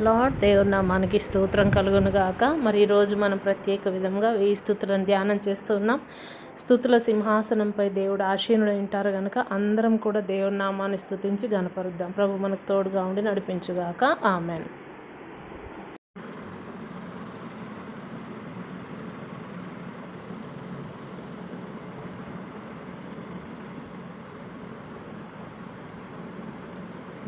Lord దేవుని నామానికి స్తోత్రం కలుగును గాక. మరి ఈరోజు మనం ప్రత్యేక విధంగా 1000 స్తుతులను ధ్యానం చేస్తున్నాం. స్తుతుల సింహాసనంపై దేవుడు ఆసీనుడై ఉంటారు కనుక అందరం కూడా దేవుని నామాన్ని స్తుతించి గణపరుద్దాం. ప్రభు మనకు తోడుగా ఉండి నడిపించుగాక. ఆమెన్.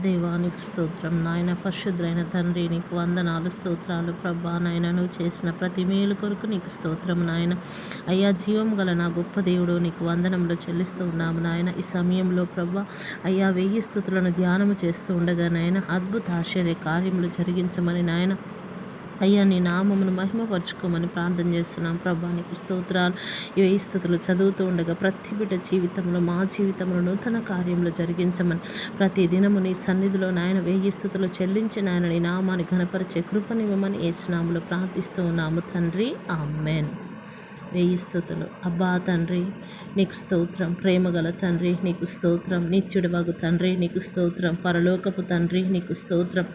దేవానికి స్తోత్రం. నాయన పరిశుద్ధులైన తండ్రి, నీకు వందనాలు, స్తోత్రాలు ప్రభా. నాయన నువ్వు చేసిన ప్రతి మేలు కొరకు నీకు స్తోత్రం నాయన. అయ్యా, జీవం గల నా గొప్ప దేవుడు, నీకు వందనంలో చెల్లిస్తూ ఉన్నాము నాయన. ఈ సమయంలో ప్రభా అయ్యా 1000 స్తుతులను ధ్యానము చేస్తూ ఉండగా నాయన అద్భుత ఆశ్చర్య కార్యములు జరిగించమని నాయన అయ్యా నీ నామమును మహిమపరచుకోమని ప్రార్థన చేస్తున్నాం ప్రభా. నీకు స్తోత్రాలు. ఈ 1000 స్తుతులు చదువుతూ ఉండగా ప్రతి బిడ్డ జీవితంలో, మా జీవితంలో నూతన కార్యములు జరిగించమని, ప్రతి దినము నీ సన్నిధిలో నాయన 1000 స్తుతులు చెల్లించి నాయన నీ నామాన్ని ఘనపరిచే కృపనివ్వమని యేసు నామములో ప్రార్థిస్తూ ఉన్నాము తండ్రి. ఆమెన్. 1000 స్తుతులు. అబ్బా తండ్రి నీకు స్తోత్రం. ప్రేమగల తండ్రి నీకు స్తోత్రం. నిత్యుడవగు తండ్రి నీకు స్తోత్రం. పరలోకపు తండ్రి నీకు స్తోత్రం.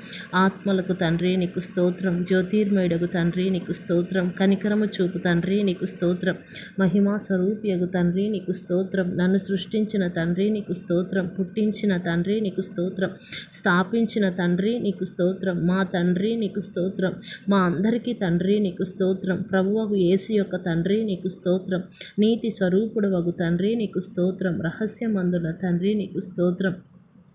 ఆత్మలకు తండ్రి నీకు స్తోత్రం. జ్యోతిర్మయుడగు తండ్రి నీకు స్తోత్రం. కనికరము చూపు తండ్రి నీకు స్తోత్రం. మహిమా స్వరూపియగు తండ్రి నీకు స్తోత్రం. నన్ను సృష్టించిన తండ్రి నీకు స్తోత్రం. పుట్టించిన తండ్రి నీకు స్తోత్రం. స్థాపించిన తండ్రి నీకు స్తోత్రం. మా తండ్రి నీకు స్తోత్రం. మా అందరికీ తండ్రి నీకు స్తోత్రం. ప్రభువగు యేసు యొక్క తండ్రి నీకు స్తోత్రం. నీతి స్వరూపుడు వగు తండ్రి నీకు స్తోత్రం. రహస్యమందుల తండ్రి నీకు స్తోత్రం.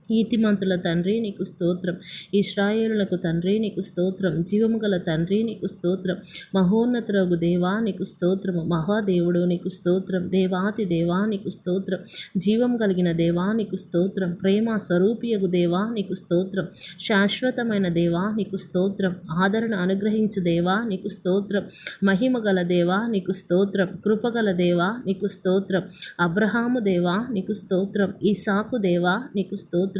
నీతిమంతుల తండ్రి నీకు స్తోత్రం. ఇశ్రాయేలులకు తండ్రి నీకు స్తోత్రం. జీవము గల తండ్రి నీకు స్తోత్రం. మహోన్నతురగు దేవా నీకు స్తోత్రము. మహాదేవుడు నీకు స్తోత్రం. దేవాతి దేవా నీకు స్తోత్రం. జీవం కలిగిన దేవా నీకు స్తోత్రం. ప్రేమ స్వరూపియగు దేవా నీకు స్తోత్రం. శాశ్వతమైన దేవా నీకు స్తోత్రం. ఆదరణ అనుగ్రహించు దేవా నీకు స్తోత్రం. మహిమ గల దేవా నీకు స్తోత్రం. కృపగల దేవా నీకు స్తోత్రం. అబ్రహాము దేవా నీకు స్తోత్రం. ఇసాకు దేవా నీకు స్తోత్రం.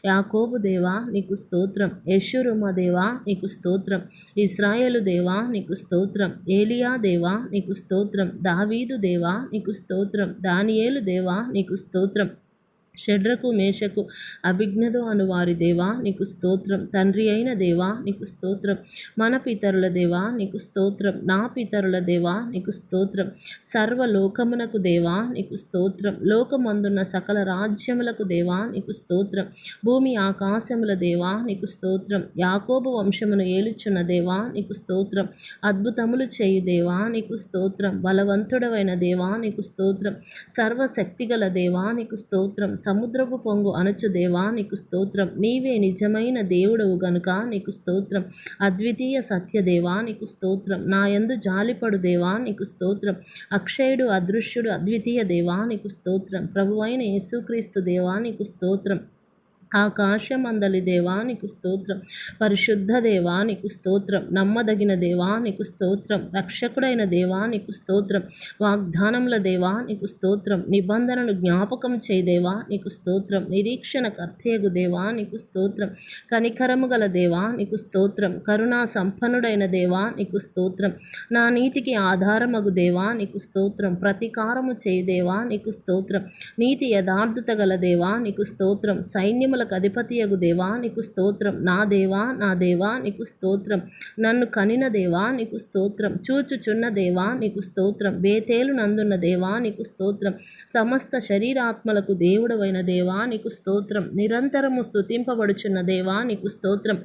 యాకోబు దేవా నీకు స్తోత్రం. యెషూరుమ దేవా నీకు స్తోత్రం. ఇశ్రాయేలు దేవా నీకు స్తోత్రం. ఏలియా దేవా నీకు స్తోత్రం. దావీదు దేవా నీకు స్తోత్రం. దానియేలు దేవా నీకు స్తోత్రం. షడ్రకు మేషకు అభిజ్ఞదు అను వారి దేవా నీకు స్తోత్రం. తండ్రి అయిన దేవా నీకు స్తోత్రం. మన పితరుల దేవా నీకు స్తోత్రం. నా పితరుల దేవా నీకు స్తోత్రం. సర్వలోకమునకు దేవా నీకు స్తోత్రం. లోకమందున్న సకల రాజ్యములకు దేవా నీకు స్తోత్రం. భూమి ఆకాశముల దేవా నీకు స్తోత్రం. యాకోబు వంశమును ఏలుచున్న దేవా నీకు స్తోత్రం. అద్భుతములు చేయు దేవా నీకు స్తోత్రం. బలవంతుడవైన దేవా నీకు స్తోత్రం. సర్వశక్తిగల దేవా నీకు స్తోత్రం. సముద్రపు పొంగు అణచు దేవా నీకు స్తోత్రం. నీవే నిజమైన దేవుడవు గనుక నీకు స్తోత్రం. అద్వితీయ సత్యదేవా నీకు స్తోత్రం. నా యందు జాలిపడు దేవా నీకు స్తోత్రం. అక్షయుడు, అదృశ్యుడు, అద్వితీయ దేవా నీకు స్తోత్రం. ప్రభువైన యేసుక్రీస్తు దేవా నీకు స్తోత్రం. ఆకాశమందలి దేవా నీకు స్తోత్రం. పరిశుద్ధ దేవా నీకు స్తోత్రం. నమ్మదగిన దేవా నీకు స్తోత్రం. రక్షకుడైన దేవా నీకు స్తోత్రం. వాగ్దానముల దేవా నీకు స్తోత్రం. నిబంధనను జ్ఞాపకం చేయదేవా నీకు స్తోత్రం. నిరీక్షణ కర్తయగు దేవా నీకు స్తోత్రం. కనికరము గల దేవా నీకు స్తోత్రం. కరుణా సంపన్నుడైన దేవా నీకు స్తోత్రం. నా నీతికి ఆధారమగు దేవా నీకు స్తోత్రం. ప్రతీకారము చేయు దేవా నీకు స్తోత్రం. నీతి యథార్థత గల దేవా నీకు స్తోత్రం. సైన్యములకు అధిపతియగు దేవా నీకు స్తోత్రం. నా దేవా నీకు స్తోత్రం. నన్ను కనిన దేవా నీకు స్తోత్రం. చూచుచున్న దేవా నీకు స్తోత్రం. బేతేలు నందున్న దేవా నీకు స్తోత్రం. సమస్త శరీరాత్మలకు దేవుడవైన దేవా నీకు స్తోత్రం. నిరంతరము స్తుతింపబడుచున్న దేవా నీకు స్తోత్రం.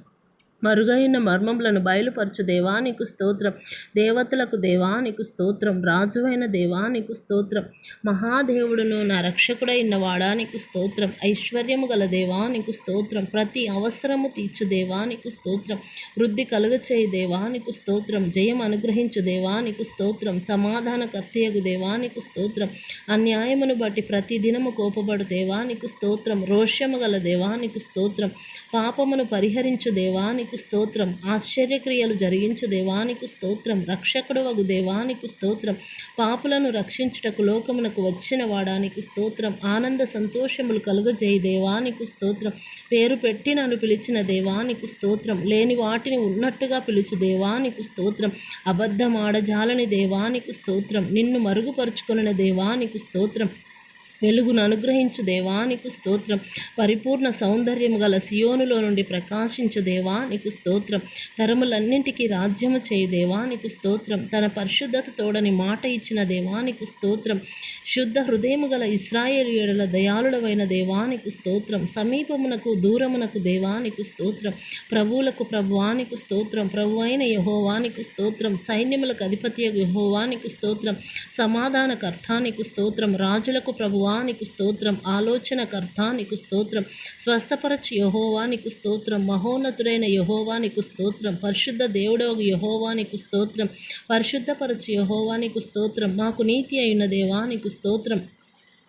మరుగైన మర్మములను బయలుపరచు దేవా నీకు స్తోత్రం. దేవతలకు దేవా నీకు స్తోత్రం. రాజువైన దేవా నీకు స్తోత్రం. మహాదేవుడును నా రక్షకుడైన వాడా నీకు స్తోత్రం. ఐశ్వర్యము గల దేవా నీకు స్తోత్రం. ప్రతి అవసరము తీర్చు దేవా నీకు స్తోత్రం. వృద్ధి కలుగచేయి దేవా నీకు స్తోత్రం. జయం అనుగ్రహించు దేవా నీకు స్తోత్రం. సమాధాన కర్తయగు దేవా నీకు స్తోత్రం. అన్యాయమును బట్టి ప్రతి దినము కోపబడు దేవా నీకు స్తోత్రం. రోషము గల దేవా నీకు స్తోత్రం. పాపమును పరిహరించు దేవా నీకు స్తోత్రం. ఆశ్చర్యక్రియలు జరిగించు దేవానికి స్తోత్రం. రక్షకుడు వగు దేవానికి స్తోత్రం. పాపులను రక్షించుటకు లోకమునకు వచ్చిన వాడానికి స్తోత్రం. ఆనంద సంతోషములు కలుగజేయి దేవానికి స్తోత్రం. పేరు పెట్టి నన్ను పిలిచిన దేవానికి స్తోత్రం. లేని వాటిని ఉన్నట్టుగా పిలుచు దేవానికి స్తోత్రం. అబద్ధమాడజాలని దేవానికి స్తోత్రం. నిన్ను మరుగుపరుచుకొనిన దేవానికి స్తోత్రం. వెలుగును అనుగ్రహించు దేవానికి స్తోత్రం. పరిపూర్ణ సౌందర్యము గల సియోనులో నుండి ప్రకాశించు దేవానికి స్తోత్రం. తరములన్నింటికీ రాజ్యము చేయు దేవానికి స్తోత్రం. తన పరిశుద్ధత తోడని మాట ఇచ్చిన దేవానికి స్తోత్రం. శుద్ధ హృదయము గల ఇశ్రాయేలీయుల దయాళుడవైన దేవానికి స్తోత్రం. సమీపమునకు దూరమునకు దేవానికి స్తోత్రం. ప్రభువులకు ప్రభువానికి స్తోత్రం. ప్రభు అయిన యెహోవానికి స్తోత్రం. సైన్యములకు అధిపతియగు యెహోవానికి స్తోత్రం. సమాధాన కర్తానికి స్తోత్రం. రాజులకు ప్రభువానికి స్తోత్రం. ఆలోచన కర్తానికి స్తోత్రం. స్వస్థపరచు యెహోవానికి స్తోత్రం. మహోన్నతుడైన యెహోవానికి స్తోత్రం. పరిశుద్ధ దేవుడగు యెహోవానికి స్తోత్రం. పరిశుద్ధపరచు యెహోవానికి స్తోత్రం. మాకు నీతి అయిన దేవానికి స్తోత్రం.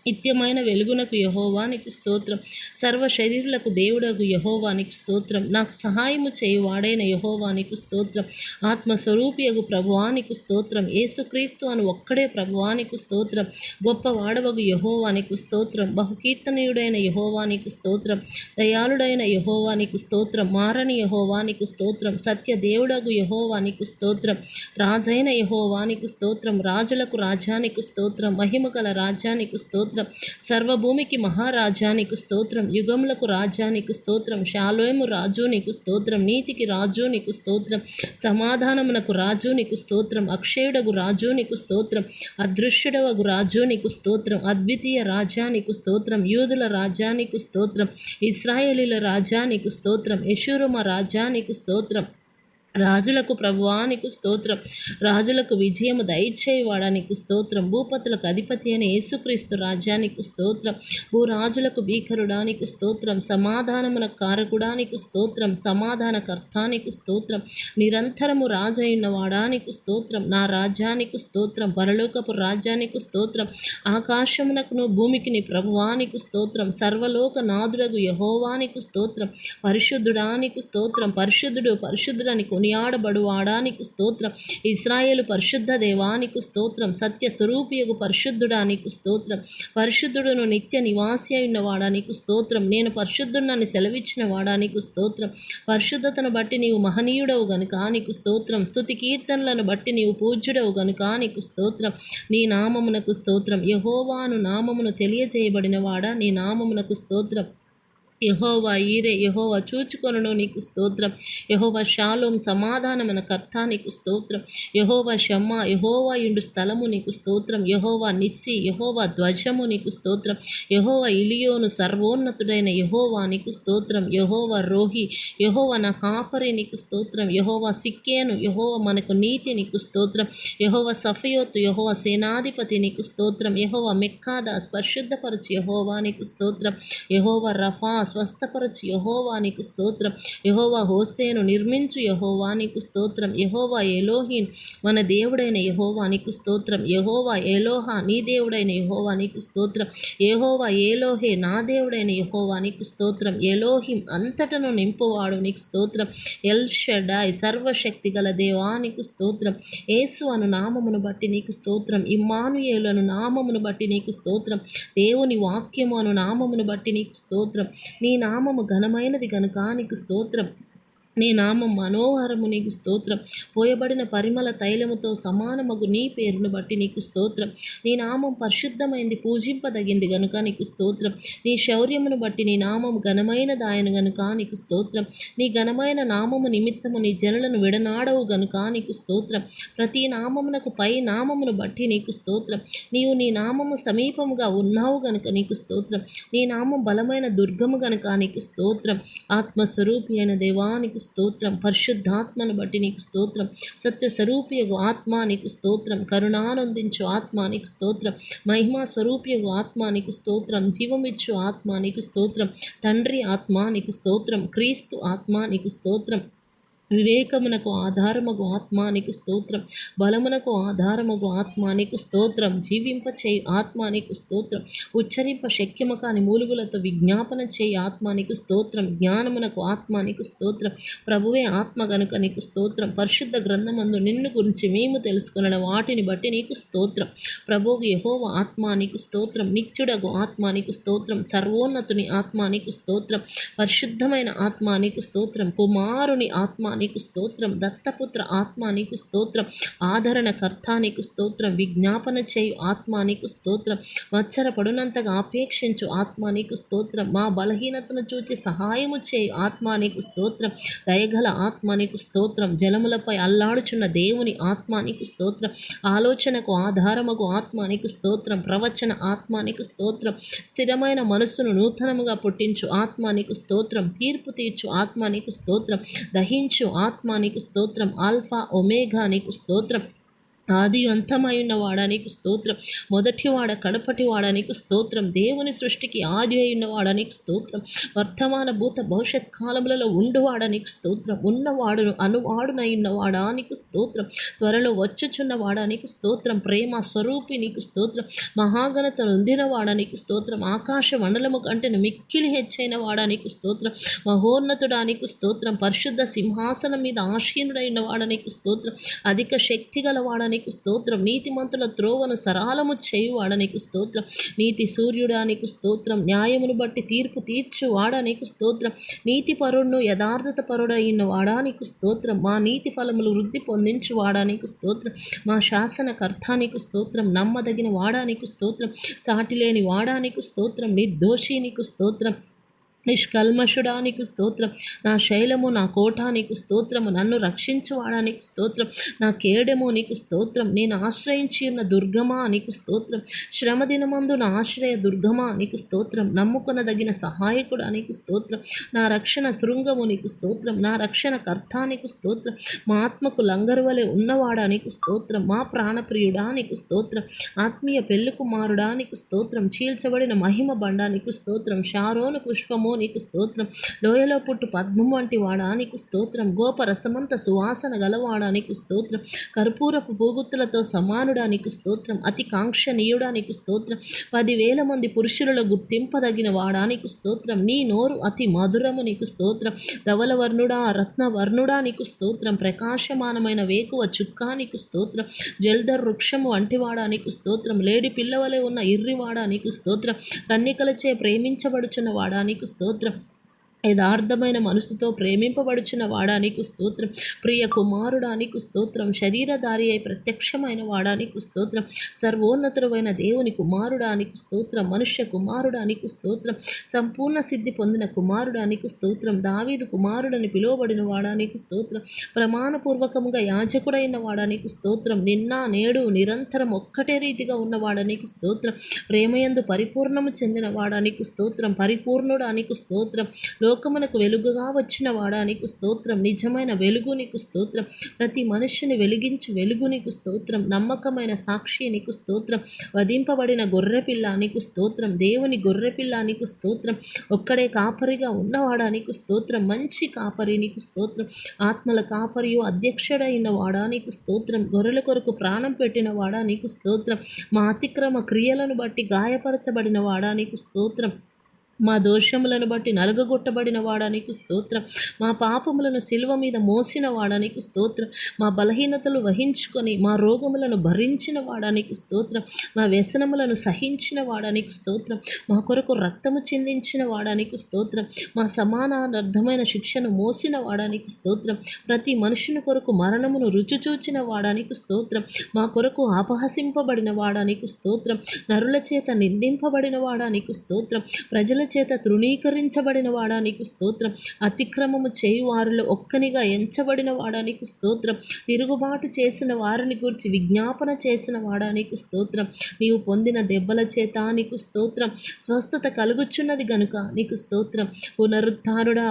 నిత్యమైన వెలుగునకు యెహోవానికి స్తోత్రం. సర్వ శరీరులకు దేవుడగు యెహోవానికి స్తోత్రం. నాకు సహాయము చేయువాడైన యెహోవానికి స్తోత్రం. ఆత్మస్వరూపియగు ప్రభువానికి స్తోత్రం. యేసుక్రీస్తు అను ఒక్కడే ప్రభువానికి స్తోత్రం. గొప్పవాడవగు యెహోవానికి స్తోత్రం. బహుకీర్తనీయుడైన యెహోవానికి స్తోత్రం. దయాళుడైన యెహోవానికి స్తోత్రం. మారని యెహోవానికి స్తోత్రం. సత్య దేవుడగు యెహోవానికి స్తోత్రం. రాజైన యెహోవానికి స్తోత్రం. రాజులకు రాజ్యానికి స్తోత్రం. మహిమగల రాజ్యానికి స్తోత్రం. సర్వభూమికి మహారాజానికి స్తోత్రం. యుగములకు రాజ్యానికి స్తోత్రం. షాలోము రాజు నీకు స్తోత్రం. నీతికి రాజు నీకు స్తోత్రం. సమాధానమునకు రాజు నీకు స్తోత్రం. అక్షయుడగు రాజు నీకు స్తోత్రం. అదృశ్యుడవగు రాజు నీకు స్తోత్రం. అద్వితీయ రాజ్యానికి స్తోత్రం. యూదుల రాజ్యానికి స్తోత్రం. ఇశ్రాయేలీల రాజ్యానికి స్తోత్రం. యెషూరమ రాజ్యానికి స్తోత్రం. రాజులకు ప్రభువానికి స్తోత్రం. రాజులకు విజయము దయచేయువాడానికి స్తోత్రం. భూపతులకు అధిపతి అయిన యేసుక్రీస్తు రాజ్యానికి స్తోత్రం. భూరాజులకు భీకరుడానికి స్తోత్రం. సమాధానమునకు కారకుడానికి స్తోత్రం. సమాధాన కర్తానికి స్తోత్రం. నిరంతరము రాజైన వాడానికి స్తోత్రం. నా రాజ్యానికి స్తోత్రం. పరలోకపు రాజ్యానికి స్తోత్రం. ఆకాశమునకును భూమికిని ప్రభువానికి స్తోత్రం. సర్వలోక నాదుడగు యెహోవానికి స్తోత్రం. పరిశుద్ధుడానికి స్తోత్రం. పరిశుద్ధుడు పరిశుద్ధుడని కొనియాడబడువాడానికి స్తోత్రం. ఇశ్రాయేలు పరిశుద్ధ దేవానికి స్తోత్రం. సత్య స్వరూపియగు పరిశుద్ధుడానికి స్తోత్రం. పరిశుద్ధుడును నిత్య నివాసి అయిన వాడానికి స్తోత్రం. నేను పరిశుద్ధుడని సెలవిచ్చిన వాడానికి స్తోత్రం. పరిశుద్ధతను బట్టి నీవు మహనీయుడవు గనుక నీకు స్తోత్రం. స్తుతి కీర్తనలను బట్టి నీవు పూజ్యుడవు గనుక నీకు స్తోత్రం. నీ నామమునకు స్తోత్రం. యెహోవాను నామమును తెలియజేయబడిన వాడా నీ నామమునకు స్తోత్రం. యెహోవా ఈరే, యెహోవా చూచుకొనును నీకు స్తోత్రం. యెహోవా షాలోం సమాధానమున కర్త నీకు స్తోత్రం. యెహోవా షమ్మా యెహోవా యుండు స్థలము నీకు స్తోత్రం. యెహోవా నిస్సి యెహోవా ధ్వజము నీకు స్తోత్రం. యెహోవా ఇలియోను సర్వోన్నతుడైన యెహోవా నీకు స్తోత్రం. యెహోవా రోహి యెహోవా నా కాపరి నీకు స్తోత్రం. యెహోవా సిక్కేను యెహోవా మనకు నీతి నీకు స్తోత్రం. యెహోవా సఫయోతు యెహోవా సేనాధిపతి నీకు స్తోత్రం. యెహోవా మెక్కాదాస్ పరిశుద్ధపరచు యెహోవా నీకు స్తోత్రం. యెహోవా రఫా స్వస్థపరచు యెహోవా నీకు స్తోత్రం. యెహోవా హోసేను నిర్మించు యెహోవా నీకు స్తోత్రం. యెహోవా ఎలోహిన్ మన దేవుడైన యెహోవా నీకు స్తోత్రం. యెహోవా ఎలోహా నీ దేవుడైన యెహోవా నీకు స్తోత్రం. యెహోవా ఎలోహే నా దేవుడైన యెహోవా నీకు స్తోత్రం. ఎలోహిం అంతటను నింపువాడు నీకు స్తోత్రం. ఎల్ షడాయ్ సర్వశక్తి గల దేవా నీకు స్తోత్రం. యేసు అను నామమును బట్టి నీకు స్తోత్రం. ఇమ్మానుయేలు అను నామమును బట్టి నీకు స్తోత్రం. దేవుని వాక్యము అను నామమును బట్టి నీకు స్తోత్రం. నీ నామము ఘనమైనది గనుక నీకు స్తోత్రం. నీ నామం మనోహరము నీకు స్తోత్రం. పోయబడిన పరిమళ తైలముతో సమానమగు నీ పేరును బట్టి నీకు స్తోత్రం. నీ నామం పరిశుద్ధమైంది పూజింపదగింది గనుక నీకు స్తోత్రం. నీ శౌర్యమును బట్టి నీ నామము ఘనమైన దాయను గనుక నీకు స్తోత్రం. నీ ఘనమైన నామము నిమిత్తము నీ జనులను విడనాడవు గనుక నీకు స్తోత్రం. ప్రతి నామమునకు పై నామమును బట్టి నీకు స్తోత్రం. నీవు నీ నామము సమీపముగా ఉన్నావు గనుక నీకు స్తోత్రం. నీ నామం బలమైన దుర్గము గనుక నీకు స్తోత్రం. ఆత్మస్వరూపి అయిన దేవానికి స్తోత్రం. పరిశుద్ధాత్మను బట్టి నీకు స్తోత్రం. సత్య స్వరూపియగు ఆత్మ నీకు స్తోత్రం. కరుణానందించు ఆత్మ నీకు స్తోత్రం. మహిమా స్వరూపియగు ఆత్మ నీకు స్తోత్రం. జీవమిచ్చు ఆత్మ నీకు స్తోత్రం. తండ్రి ఆత్మ నీకు స్తోత్రం. క్రీస్తు ఆత్మ నీకు స్తోత్రం. వివేకమునకు ఆధారమగు ఆత్మానికి స్తోత్రం. బలమునకు ఆధారమగు ఆత్మానికి స్తోత్రం. జీవింపచేయు ఆత్మానికి స్తోత్రం. ఉచ్చరింప శక్యము కాని మూలుగులతో విజ్ఞాపన చేయి ఆత్మానికి స్తోత్రం. జ్ఞానమునకు ఆత్మానికి స్తోత్రం. ప్రభువే ఆత్మ గనుక నీకు స్తోత్రం. పరిశుద్ధ గ్రంథమందు నిన్ను గురించి మేము తెలుసుకున్న వాటిని బట్టి నీకు స్తోత్రం. ప్రభువు యెహోవా ఆత్మానికి స్తోత్రం. నిత్యుడగు ఆత్మానికి స్తోత్రం. సర్వోన్నతుని ఆత్మానికి స్తోత్రం. పరిశుద్ధమైన ఆత్మానికి స్తోత్రం. కుమారుని ఆత్మ నీకు స్తోత్రం, దత్తపుత్ర ఆత్మ నీకు స్తోత్రం, ఆదరణకర్త నీకు స్తోత్రం, విజ్ఞాపన చేయు ఆత్మ నీకు స్తోత్రం, మత్సరపడునంతగా ఆపేక్షించు ఆత్మ నీకు స్తోత్రం, మా బలహీనతను చూచి సహాయము చేయు ఆత్మ నీకు స్తోత్రం, దయగల ఆత్మ నీకు స్తోత్రం, జలములపై అల్లాడుచున్న దేవుని ఆత్మ నీకు స్తోత్రం, ఆలోచనకు ఆధారముకు ఆత్మ నీకు స్తోత్రం, ప్రవచన ఆత్మ నీకు స్తోత్రం, స్థిరమైన మనస్సును నూతనముగా పుట్టించు ఆత్మ నీకు స్తోత్రం, తీర్పు తీర్చు ఆత్మ నీకు స్తోత్రం, దహించు ఆత్మ నీకు స్తోత్రం, ఆల్ఫా ఒమేగా నీకు స్తోత్రం, ఆది అంతమై ఉన్నవాడా నీకు స్తోత్రం, మొదటివాడ కడపటివాడా నీకు స్తోత్రం, దేవుని సృష్టికి ఆది అయి ఉన్నవాడా నీకు స్తోత్రం, వర్తమాన భూత భవిష్యత్ కాలములలో ఉండువాడా నీకు స్తోత్రం, ఉన్నవాడును అనువాడునై ఉన్నవాడా నీకు స్తోత్రం, త్వరలో వచ్చుచున్నవాడా నీకు స్తోత్రం, ప్రేమ స్వరూపి నీకు స్తోత్రం, మహాఘనత నొందినవాడా నీకు స్తోత్రం, ఆకాశ మండలము కంటేను మిక్కిలి హెచ్చైన వాడా నీకు స్తోత్రం, మహోన్నతుడా నీకు స్తోత్రం, పరిశుద్ధ సింహాసనం మీద ఆసీనుడై ఉన్నవాడా నీకు స్తోత్రం, అధిక శక్తి గలవాడా నీకు స్తోత్రం, నీతిమంతుల త్రోవను సరళము చేయువాడా నీకు స్తోత్రం, నీతి సూర్యుడా నీకు స్తోత్రం, న్యాయమును బట్టి తీర్పు తీర్చువాడా నీకు స్తోత్రం, నీతి పరుడును యథార్థత పరుడైన వాడా నీకు స్తోత్రం, మా నీతి ఫలములు వృద్ధి పొందించువాడా నీకు స్తోత్రం, మా శాసనకర్త నీకు స్తోత్రం, నమ్మదగిన వాడా నీకు స్తోత్రం, సాటిలేని వాడా నీకు స్తోత్రం, నిర్దోషి నీకు స్తోత్రం, నిష్కల్మషుడా నీకు స్తోత్రం, నా శైలము నా కోట నీకు స్తోత్రము, నన్ను రక్షించువాడా నీకు స్తోత్రం, నా కేడెము నీకు స్తోత్రం, నేను ఆశ్రయించి ఉన్న దుర్గమా నీకు స్తోత్రం, శ్రమ దినమందు నా ఆశ్రయ దుర్గమా నీకు స్తోత్రం, నమ్ముకొనదగిన సహాయకుడా నీకు స్తోత్రం, నా రక్షణ శృంగము నీకు స్తోత్రం, నా రక్షణ కర్త నీకు స్తోత్రం, మా ఆత్మకు లంగరువలే ఉన్నవాడా నీకు స్తోత్రం, మా ప్రాణప్రియుడా నీకు స్తోత్రం, ఆత్మీయ పెళ్లి కుమారుడా నీకు స్తోత్రం, చీల్చబడిన మహిమ బండా నీకు స్తోత్రం, షారోను పుష్పము నీకు స్తోత్రం, లోయలో పుట్టు పద్మము వంటి వాడా నీకు స్తోత్రం, గోపరసమంత సువాసన గలవాడా నీకు స్తోత్రం, కర్పూరపు పూగుత్తులతో సమానుడా నీకు స్తోత్రం, అతి కాంక్షణీయుడా నీకు స్తోత్రం, 10,000 మంది పురుషులలో గుర్తింపదగిన వాడా నీకు స్తోత్రం, నీ నోరు అతి మధురము నీకు స్తోత్రం, ధవలవర్ణుడా రత్నవర్ణుడా నీకు స్తోత్రం, ప్రకాశమానమైన వేకువ చుక్కా నీకు స్తోత్రం, జల్దర్ వృక్షము వంటివాడా నీకు స్తోత్రం, లేడి పిల్లవలే ఉన్న ఇర్రివాడా నీకు స్తోత్రం, కన్యకలచే ప్రేమించబడుచున్న వాడా నీకు స్తోత్రం, యథార్థమైన మనసుతో ప్రేమింపబడుచున్న వాడా నీకు స్తోత్రం, ప్రియ కుమారుడా నీకు స్తోత్రం, శరీరధారి అయి ప్రత్యక్షమైన వాడా నీకు స్తోత్రం, సర్వోన్నతుడైన దేవుని కుమారుడా నీకు స్తోత్రం, మనుష్య కుమారుడా నీకు స్తోత్రం, సంపూర్ణ సిద్ధి పొందిన కుమారుడా నీకు స్తోత్రం, దావీదు కుమారుడని పిలువబడిన వాడా నీకు స్తోత్రం, ప్రమాణపూర్వకముగా యాజకుడైన వాడా నీకు స్తోత్రం, నిన్న నేడు నిరంతరం ఒక్కటే రీతిగా ఉన్నవాడా నీకు స్తోత్రం, ప్రేమయందు పరిపూర్ణము చెందిన వాడా నీకు స్తోత్రం, పరిపూర్ణుడా నీకు స్తోత్రం, లోకమునకు వెలుగుగా వచ్చిన వాడా నీకు స్తోత్రం, నిజమైన వెలుగు నీకు స్తోత్రం, ప్రతి మనుష్యుని వెలిగించు వెలుగు నీకు స్తోత్రం, నమ్మకమైన సాక్షి నీకు స్తోత్రం, వధింపబడిన గొర్రెపిల్ల నీకు స్తోత్రం, దేవుని గొర్రెపిల్ల నీకు స్తోత్రం, ఒక్కడే కాపరిగా ఉన్నవాడా నీకు స్తోత్రం, మంచి కాపరి నీకు స్తోత్రం, ఆత్మల కాపరియు అధ్యక్షుడైన వాడా నీకు స్తోత్రం, గొర్రెల కొరకు ప్రాణం పెట్టిన వాడా నీకు స్తోత్రం, మా అతిక్రమ క్రియలను బట్టి గాయపరచబడిన వాడా నీకు స్తోత్రం, మా దోషములను బట్టి నలుగగొట్టబడిన వాడా నీకు స్తోత్రం, మా పాపములను సిలువ మీద మోసిన వాడా నీకు స్తోత్రం, మా బలహీనతలు వహించుకొని మా రోగములను భరించిన వాడా నీకు స్తోత్రం, మా వ్యసనములను సహించిన వాడా నీకు స్తోత్రం, మా కొరకు రక్తము చిందించిన వాడా నీకు స్తోత్రం, మా సమానార్థమైన శిక్షను మోసిన వాడా నీకు స్తోత్రం, ప్రతి మనుషుని కొరకు మరణమును రుచిచూచిన వాడా నీకు స్తోత్రం, మా కొరకు అపహసింపబడిన వాడా నీకు స్తోత్రం, నరుల చేత నిందింపబడిన వాడా నీకు స్తోత్రం, ప్రజల చేత తృణీకరించబడిన వాడా నీకు స్తోత్రం, అతిక్రమము చేయువారిలో ఒక్కనిగా ఎంచబడిన వాడా నీకు స్తోత్రం, తిరుగుబాటు చేసిన వారిని గురించి విజ్ఞాపన చేసిన వాడా నీకు స్తోత్రం, నీవు పొందిన దెబ్బల చేత నీకు స్తోత్రం, స్వస్థత కలుగుచున్నది గనుక నీకు స్తోత్రం,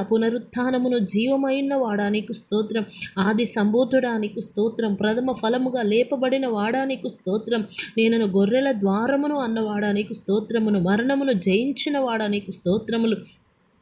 పునరుత్థానమును జీవమైన వాడా నీకు స్తోత్రం, ఆది సంబూతుడా నీకు స్తోత్రం, ప్రథమ ఫలముగా లేపబడిన వాడా నీకు స్తోత్రం, నేను గొర్రెల ద్వారమును అన్నవాడా నీకు స్తోత్రమును, మరణమును జయించిన వాడా నీకు స్తోత్రములు,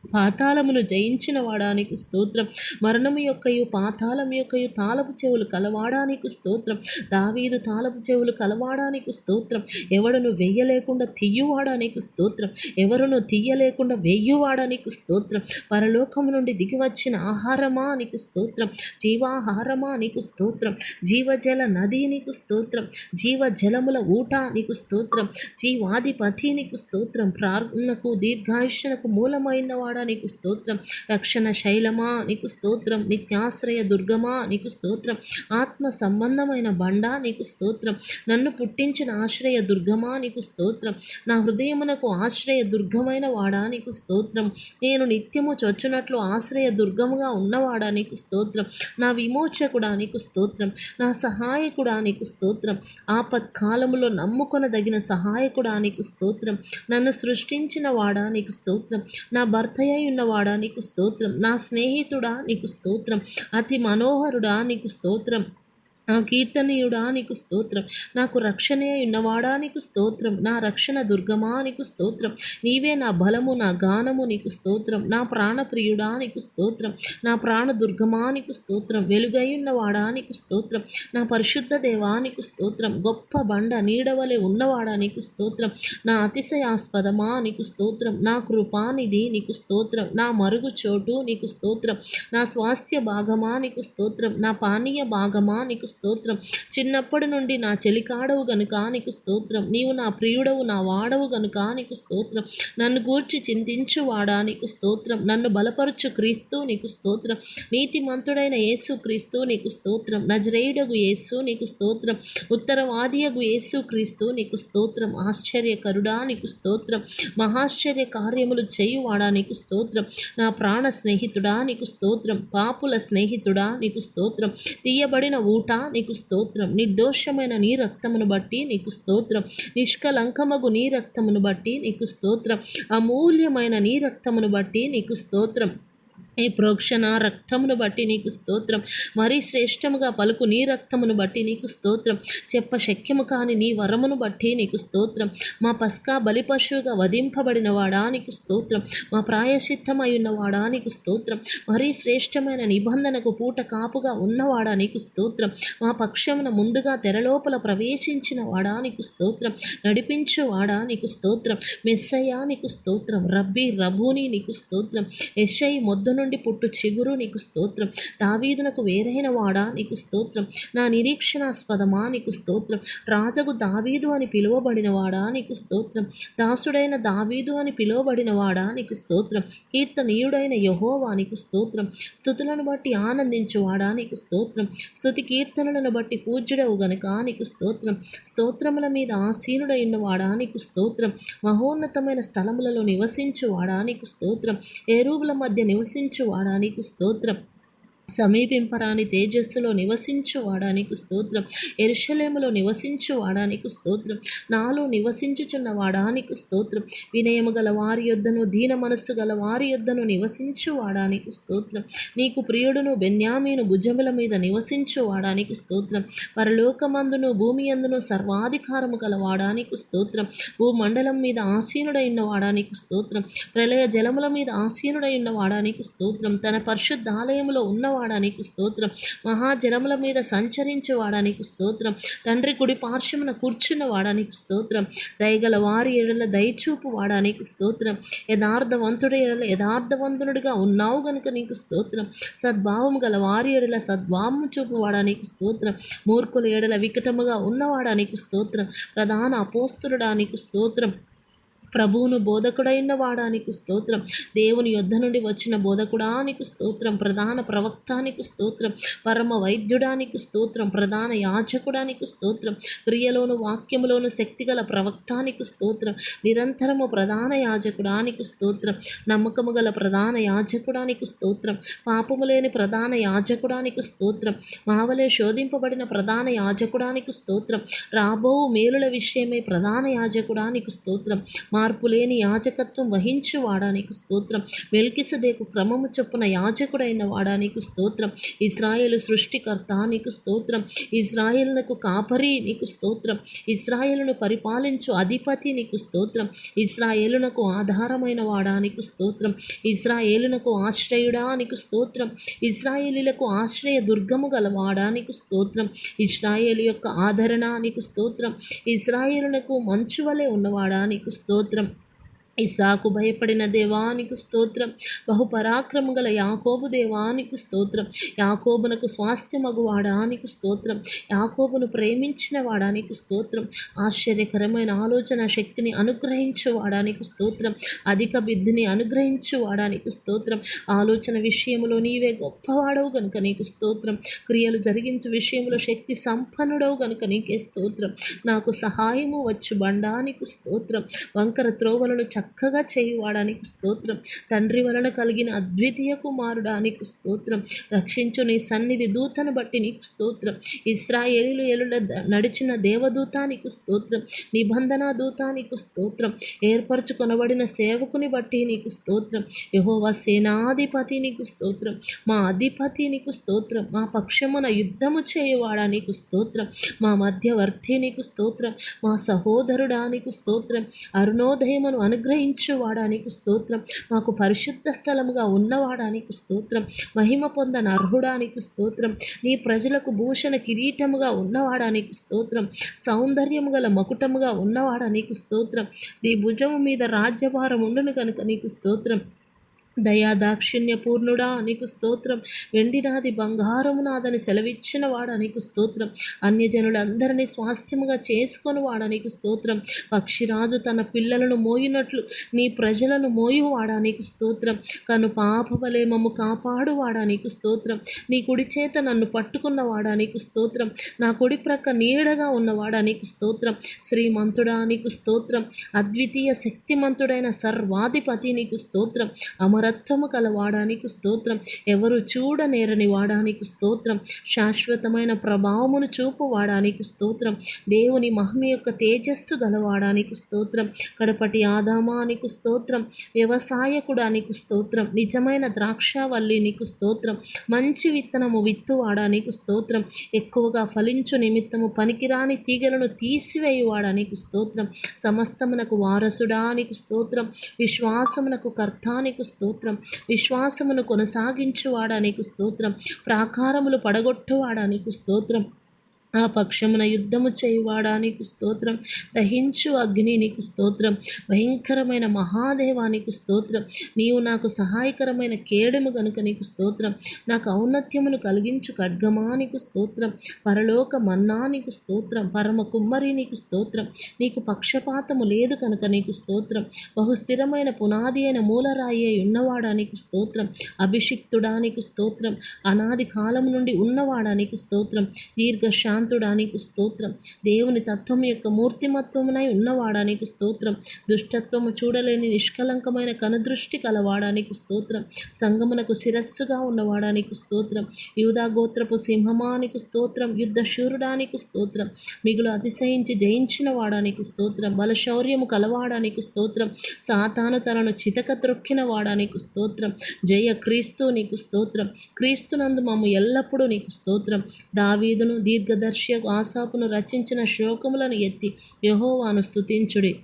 పాతాళమును జయించిన వాడానికి స్తోత్రం, మరణము యొక్కయు పాతాళము యొక్కయు తాళపు చెవులు కలవాడానికి స్తోత్రం, దావీదు తాళపు చెవులు కలవాడానికి స్తోత్రం, ఎవడును వెయ్యలేకుండా తీయువాడానికి స్తోత్రం, ఎవరును తీయలేకుండా వెయ్యువాడానికి స్తోత్రం, పరలోకము నుండి దిగివచ్చిన ఆహారమా నీకు స్తోత్రం, జీవాహారమా నీకు స్తోత్రం, జీవజల నది నీకు స్తోత్రం, జీవజలముల ఊట నీకు స్తోత్రం, జీవాధిపతి నీకు స్తోత్రం, ప్రార్థనకు దీర్ఘాయుష్యకు మూలమైన ఉన్నవాడా నీకు స్తోత్రం. రక్షణ శైలమా నీకు స్తోత్రం. నిత్యాశ్రయ దుర్గమా నీకు స్తోత్రం. ఆత్మ సంబంధమైన బండ నీకు స్తోత్రం. నన్ను పుట్టించిన ఆశ్రయ దుర్గమా నీకు స్తోత్రం. నా హృదయమునకు ఆశ్రయ దుర్గమైన వాడా నీకు స్తోత్రం. నేను నిత్యము చొచ్చునట్లు ఆశ్రయ దుర్గముగా ఉన్నవాడా నీకు స్తోత్రం. నా విమోచకుడా నీకు స్తోత్రం. నా సహాయకుడా నీకు స్తోత్రం. ఆపత్కాలములో నమ్ముకొనదగిన సహాయకుడా నీకు స్తోత్రం. నన్ను సృష్టించిన వాడా నీకు స్తోత్రం. నా భర్తయ్య ఉన్నవాడా నీకు స్తోత్రం. నా స్నేహితుడా నీకు స్తోత్రం. అతి మనోహరుడా నీకు స్తోత్రం. నా కీర్తనీయుడా నీకు స్తోత్రం. నాకు రక్షణే ఉన్నవాడా నీకు స్తోత్రం. నా రక్షణ దుర్గమా నీకు స్తోత్రం. నీవే నా బలము, నా గానము నీకు స్తోత్రం. నా ప్రాణప్రియుడా నీకు స్తోత్రం. నా ప్రాణ దుర్గమా నీకు స్తోత్రం. వెలుగై ఉన్నవాడా నీకు స్తోత్రం. నా పరిశుద్ధ దేవా నీకు స్తోత్రం. గొప్ప బండ నీడవలే ఉన్నవాడా నీకు స్తోత్రం. నా అతిశయాస్పదమా నీకు స్తోత్రం. నా కృపానిధి నీకు స్తోత్రం. నా మరుగు చోటు నీకు స్తోత్రం. నా స్వాస్థ్య భాగమా నీకు స్తోత్రం. నా పానీయ భాగమా నీకు స్తోత్రం. చిన్నప్పటి నుండి నా చెలికాడవు గనుక నీకు స్తోత్రం. నీవు నా ప్రియుడవు, నా వాడవు గనుక నీకు స్తోత్రం. నన్ను గూర్చి చింతించు వాడా నీకు స్తోత్రం. నన్ను బలపరచు క్రీస్తు నీకు స్తోత్రం. నీతిమంతుడైన యేసు క్రీస్తు నీకు స్తోత్రం. నజరేయుడగు యేసు నీకు స్తోత్రం. ఉత్తరవాదియగు యేసు క్రీస్తు నీకు స్తోత్రం. ఆశ్చర్యకరుడా నీకు స్తోత్రం. మహాశ్చర్య కార్యములు చేయువాడా నీకు స్తోత్రం. నా ప్రాణ స్నేహితుడా నీకు స్తోత్రం. పాపుల స్నేహితుడా నీకు స్తోత్రం. తీయబడిన ఊట నీకు స్తోత్రం. నిర్దోషమైన నీ రక్తమును బట్టి నీకు స్తోత్రం. నిష్కలంకమగు నీ రక్తమును బట్టి నీకు స్తోత్రం. అమూల్యమైన నీ రక్తమును బట్టి నీకు స్తోత్రం. ఈ ప్రోక్షణ రక్తమును బట్టి నీకు స్తోత్రం. మరీ శ్రేష్టముగా పలుకు నీ రక్తమును బట్టి నీకు స్తోత్రం. చెప్ప శక్యము కాని నీ వరమును బట్టి నీకు స్తోత్రం. మా పస్కా బలిపశువుగా వధింపబడిన వాడా నీకు స్తోత్రం. మా ప్రాయశ్చిత్తమై ఉన్నవాడా నీకు స్తోత్రం. మరీ శ్రేష్టమైన నిబంధనకు పూట కాపుగా ఉన్నవాడా నీకు స్తోత్రం. మా పక్షమున ముందుగా తెరలోపల ప్రవేశించిన వాడా నీకు స్తోత్రం. నడిపించు వాడా నీకు స్తోత్రం. మెస్సయ్యా నీకు స్తోత్రం. రబ్బీ రబూని నీకు స్తోత్రం. యెషయి మొద్దును నుండి పుట్టు చిగురు నీకు స్తోత్రం. దావీదునకు వేరైన వాడా నీకు స్తోత్రం. నా నిరీక్షణాస్పదమా నీకు స్తోత్రం. రాజగు దావీదు అని పిలువబడిన వాడా నీకు స్తోత్రం. దాసుడైన దావీదు అని పిలువబడిన వాడా నీకు స్తోత్రం. కీర్తనీయుడైన యెహోవా నీకు స్తోత్రం. స్తుతులను బట్టి ఆనందించువాడా నీకు స్తోత్రం. స్తుతి కీర్తనలను బట్టి పూజ్యుడవు గనుక నీకు స్తోత్రం. స్తోత్రముల మీద ఆసీనుడైన వాడా నీకు స్తోత్రం. మహోన్నతమైన స్థలములలో నివసించువాడా నీకు స్తోత్రం. ఏరువుల మధ్య నివసించు వాడా నీకు స్తోత్రం. సమీపింపరాని తేజస్సులో నివసించు వాడానికి స్తోత్రం. యెరూషలేములో నివసించు వాడానికి స్తోత్రం. నాలో నివసించుచున్న వాడానికి స్తోత్రం. వినయము గల వారి యొద్దను దీన మనస్సు గల వారి యొద్దను నివసించు వాడానికి స్తోత్రం. నీకు ప్రియుడును బెన్యామీను భుజముల మీద నివసించు వాడానికి స్తోత్రం. పరలోకమందును భూమి అందును సర్వాధికారము గల వాడానికి స్తోత్రం. భూమండలం మీద ఆసీనుడై ఉన్న వాడానికి స్తోత్రం. ప్రళయ జలముల మీద ఆసీనుడై ఉన్న వాడానికి స్తోత్రం. తన పరిశుద్ధాలయములో ఉన్నవాడానికి స్తోత్రం. మహాజలముల మీద సంచరించు వాడానికి స్తోత్రం. తండ్రి కుడి పార్శ్వమున కూర్చున్న వాడానికి స్తోత్రం. దయగల వారి ఎడల దయచూపు వాడానికి స్తోత్రం. యథార్థవంతుడి ఎడల యథార్థవంతునుడిగా ఉన్నావు గనుక నీకు స్తోత్రం. సద్భావము గల వారి ఎడల సద్భావము చూపు వాడానికి స్తోత్రం. మూర్ఖుల ఎడల వికటముగా ఉన్నవాడానికి స్తోత్రం. ప్రధాన అపోస్తులుడానికి స్తోత్రం. ప్రభువును బోధకుడైన వాడానికి స్తోత్రం. దేవుని యొద్ద నుండి వచ్చిన బోధకుడానికి స్తోత్రం. ప్రధాన ప్రవక్తానికి స్తోత్రం. పరమ వైద్యుడానికి స్తోత్రం. ప్రధాన యాజకుడానికి స్తోత్రం. క్రియలోను వాక్యములోను శక్తిగల ప్రవక్తానికి స్తోత్రం. నిరంతరము ప్రధాన యాజకుడానికి స్తోత్రం. నమ్మకము గల ప్రధాన యాజకుడానికి స్తోత్రం. పాపము లేని ప్రధాన యాజకుడానికి స్తోత్రం. మావలే శోధింపబడిన ప్రధాన యాజకుడానికి స్తోత్రం. రాబోవు మేలుల విషయమై ప్రధాన యాజకుడానికి స్తోత్రం. మార్పులేని యాజకత్వం వహించు వాడానికి స్తోత్రం. మెల్కిసెదెకు క్రమము చొప్పున యాజకుడైన వాడానికి స్తోత్రం. ఇశ్రాయేలు సృష్టికర్త నీకు స్తోత్రం. ఇశ్రాయేలునకు కాపరి నీకు స్తోత్రం. ఇశ్రాయేలును పరిపాలించు అధిపతి నీకు స్తోత్రం. ఇశ్రాయేలునకు ఆధారమైన వాడానికి స్తోత్రం. ఇశ్రాయేలునకు ఆశ్రయుడా నీకు స్తోత్రం. ఇశ్రాయేలీలకు ఆశ్రయ దుర్గము గల వాడానికి స్తోత్రం. ఇశ్రాయేలు యొక్క ఆదరణ నీకు స్తోత్రం. ఇశ్రాయేలునకు మంచు వలె ఉన్నవాడా నీకు స్తోత్రం. ఇస్సాకు భయపడిన దేవానికి స్తోత్రం. బహుపరాక్రమ గల యాకోబు దేవానికి స్తోత్రం. యాకోబునకు స్వాస్థ్యమగు వాడానికి స్తోత్రం. యాకోబును ప్రేమించిన వాడానికి స్తోత్రం. ఆశ్చర్యకరమైన ఆలోచన శక్తిని అనుగ్రహించు వాడానికి స్తోత్రం. అధిక బుద్ధిని అనుగ్రహించు వాడానికి స్తోత్రం. ఆలోచన విషయంలో నీవే గొప్పవాడవు గనుక నీకు స్తోత్రం. క్రియలు జరిగించు విషయంలో శక్తి సంపన్నుడవు గనుక నీకే స్తోత్రం. నాకు సహాయము వచ్చు బండానికి స్తోత్రం. వంకర త్రోవలను చక్కగా చేయువాడానికి స్తోత్రం. తండ్రి వలన కలిగిన అద్వితీయ కుమారుడానికి స్తోత్రం. రక్షించు నీ సన్నిధి దూతను బట్టి నీకు స్తోత్రం. ఇశ్రాయేలీయులు ఎలుల నడిచిన దేవదూతానికి స్తోత్రం. నిబంధన దూతానికి స్తోత్రం. ఏర్పరచుకొనబడిన సేవకుని బట్టి నీకు స్తోత్రం. యెహోవా సేనాధిపతి నీకు స్తోత్రం. మా అధిపతి నీకు స్తోత్రం. మా పక్షమున యుద్ధము చేయువాడా నీకు స్తోత్రం. మా మధ్యవర్తి నీకు స్తోత్రం. మా సహోదరుడా నీకు స్తోత్రం. అరుణోదయమును అనుగ్రహించువాడానికి స్తోత్రం. మాకు పరిశుద్ధ స్థలముగా ఉన్నవాడానికి స్తోత్రం. మహిమ పొందన అర్హుడానికి స్తోత్రం. నీ ప్రజలకు భూషణ కిరీటముగా ఉన్నవాడానికి స్తోత్రం. సౌందర్యము గల మకుటముగా ఉన్నవాడానికి స్తోత్రం. నీ భుజము మీద రాజ్యభారం ఉండును కనుక నీకు స్తోత్రం. దయాదాక్షిణ్య పూర్ణుడా నీకు స్తోత్రం. వెండినాది బంగారము నాదని సెలవిచ్చిన వాడా నీకు స్తోత్రం. అన్యజనులందరినీ స్వాస్థ్యముగా చేసుకొని వాడా నీకు స్తోత్రం. పక్షిరాజు తన పిల్లలను మోయినట్లు నీ ప్రజలను మోయువాడా నీకు స్తోత్రం. కను పాప వలె మమ్ము కాపాడు వాడా నీకు స్తోత్రం. నీ కుడి చేత నన్ను పట్టుకున్న వాడా నీకు స్తోత్రం. నా కుడి ప్రక్క నీడగా ఉన్నవాడా నీకు స్తోత్రం. శ్రీమంతుడా నీకు స్తోత్రం. అద్వితీయ శక్తిమంతుడైన సర్వాధిపతి నీకు స్తోత్రం. అమరత్వము కల వాడానికి స్తోత్రం. ఎవరు చూడనేరని వాడానికి స్తోత్రం. శాశ్వతమైన ప్రభావమును చూపు వాడానికి స్తోత్రం. దేవుని మహిమ యొక్క తేజస్సు గలవాడానికి స్తోత్రం. కడపటి ఆదామానికి స్తోత్రం. వ్యవసాయకుడానికి స్తోత్రం. నిజమైన ద్రాక్షావల్లి నీకు స్తోత్రం. మంచి విత్తనము విత్తువాడానికి స్తోత్రం. ఎక్కువగా ఫలించు నిమిత్తము పనికిరాని తీగలను తీసివేయువాడానికి స్తోత్రం. సమస్తమునకు వారసుడానికి స్తోత్రం. విశ్వాసమునకు కర్తానికి స్తోత్రం. విశ్వాసమును కొనసాగించువాడానికి స్తోత్రం. ప్రాకారములు పడగొట్టువాడానికి స్తోత్రం. ఆ పక్షమున యుద్ధము చేయువాడానికి స్తోత్రం. దహించు అగ్ని నీకు స్తోత్రం. భయంకరమైన మహాదేవానికి స్తోత్రం. నీవు నాకు సహాయకరమైన కేడము గనుక నీకు స్తోత్రం. నాకు ఔన్నత్యమును కలిగించు ఖడ్గమానికి స్తోత్రం. పరలోక మన్నానికి స్తోత్రం. పరమ కుమ్మరి నీకు స్తోత్రం. నీకు పక్షపాతము లేదు కనుక నీకు స్తోత్రం. బహుస్థిరమైన పునాది అయిన మూలరాయి అయి ఉన్నవాడానికి స్తోత్రం. అభిషిక్తుడానికి స్తోత్రం. అనాది కాలం నుండి ఉన్నవాడానికి స్తోత్రం. దీర్ఘశాంతుడానికి స్తోత్రం. దేవుని తత్వం యొక్క మూర్తిమత్వమునై ఉన్నవాడానికి స్తోత్రం. దుష్టత్వము చూడలేని నిష్కలంకమైన కనుదృష్టి కలవాడానికి స్తోత్రం. సంగమునకు శిరస్సుగా ఉన్నవాడానికి స్తోత్రం. యూదా గోత్రపు సింహమానికి స్తోత్రం. యుద్ధ శూరుడానికి స్తోత్రం. మిగులు అతిశయించి జయించిన వాడానికి స్తోత్రం. బలశౌర్యము కలవాడానికి స్తోత్రం. సాతాను తనను చితక త్రొక్కిన వాడానికి స్తోత్రం. జయ క్రీస్తు నీకు స్తోత్రం. క్రీస్తునందు మమ్ము ఎల్లప్పుడూ నీకు స్తోత్రం. దావీదును దీర్ఘదర్శి ఆసాపును రచించిన శ్లోకములను ఎత్తి యెహోవాను స్తుతించుడి.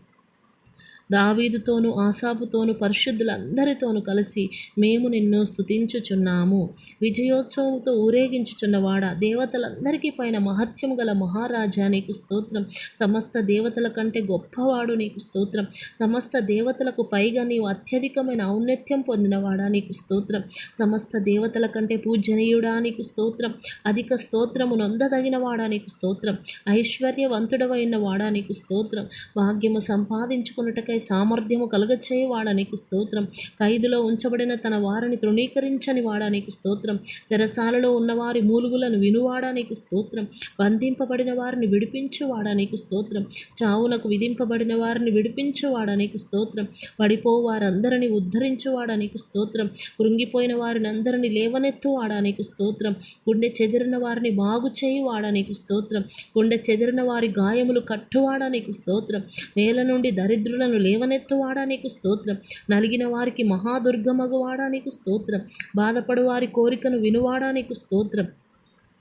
దావీదుతోను ఆసాపుతోను పరిశుద్ధులందరితోనూ కలిసి మేము నిన్ను స్తుతించుచున్నాము. విజయోత్సవముతో ఊరేగించుచున్నవాడా, దేవతలందరికీ పైన మహత్యము గల మహారాజా నీకు స్తోత్రం. సమస్త దేవతల కంటే గొప్పవాడు నీకు స్తోత్రం. సమస్త దేవతలకు పైగా నీవు అత్యధికమైన ఔన్నత్యం పొందినవాడా నీకు స్తోత్రం. సమస్త దేవతల కంటే పూజనీయుడా నీకు స్తోత్రం. అధిక స్తోత్రము నొందదగిన వాడా నీకు స్తోత్రం. ఐశ్వర్యవంతుడవైన వాడా నీకు స్తోత్రం. భాగ్యము సంపాదించుకొనుటకై సామర్థ్యము కలుగచేయి వాడానికి స్తోత్రం. ఖైదులో ఉంచబడిన తన వారిని తృణీకరించని వాడానికి స్తోత్రం. చెరసాలలో ఉన్నవారి మూలుగులను వినువాడానికి స్తోత్రం. బంధింపబడిన వారిని విడిపించు వాడానికి స్తోత్రం. చావునకు విధింపబడిన వారిని విడిపించు వాడానికి స్తోత్రం. పడిపోవు వారందరినీ ఉద్ధరించు వాడానికి స్తోత్రం. కృంగిపోయిన వారిని అందరినీ లేవనెత్తు వాడానికి స్తోత్రం. గుండె చెదిరిన వారిని బాగు చేయి వాడానికి స్తోత్రం. గుండె చెదిరిన వారి గాయములు కట్టువాడానికి స్తోత్రం. నేల నుండి దరిద్రులను లేవనెత్తువాడా నీకు స్తోత్రం. నలిగిన వారికి మహాదుర్గమగువాడా నీకు స్తోత్రం. బాధపడు వారి కోరికను వినువాడా నీకు స్తోత్రం.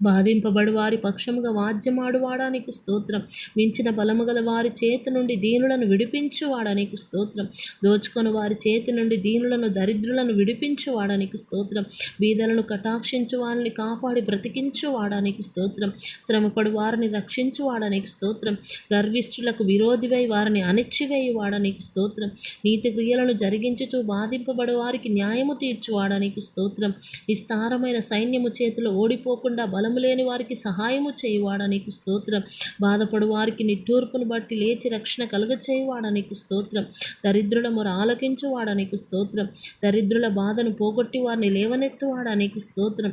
బాధింపబడు వారి పక్షముగా వాద్యమాడువాడా నీకు స్తోత్రం. మించిన బలము గల వారి చేతి నుండి దీనులను విడిపించువాడా నీకు స్తోత్రం. దోచుకొని వారి చేతి నుండి దీనులను దరిద్రులను విడిపించువాడా నీకు స్తోత్రం. బీదలను కటాక్షించు వారిని కాపాడి బ్రతికించువాడా నీకు స్తోత్రం. శ్రమపడు వారిని రక్షించువాడా నీకు స్తోత్రం. గర్విష్ఠులకు విరోధివై వారిని అణిచివేయువాడా నీకు స్తోత్రం. నీతి క్రియలను జరిగించుచు బాధింపబడు వారికి న్యాయము తీర్చువాడా నీకు స్తోత్రం. విస్తారమైన సైన్యము చేతిలో ఓడిపోకుండా బలము లేని వారికి సహాయము చేయువాడా నీకు స్తోత్రం. బాధపడు వారికి నిట్టూర్పును బట్టి లేచి రక్షణ కలుగచేయువాడా నీకు స్తోత్రం. దరిద్రుల మొర ఆలకించువాడా నీకు స్తోత్రం. దరిద్రుల బాధను పోగొట్టి వారిని లేవనెత్తువాడా నీకు స్తోత్రం.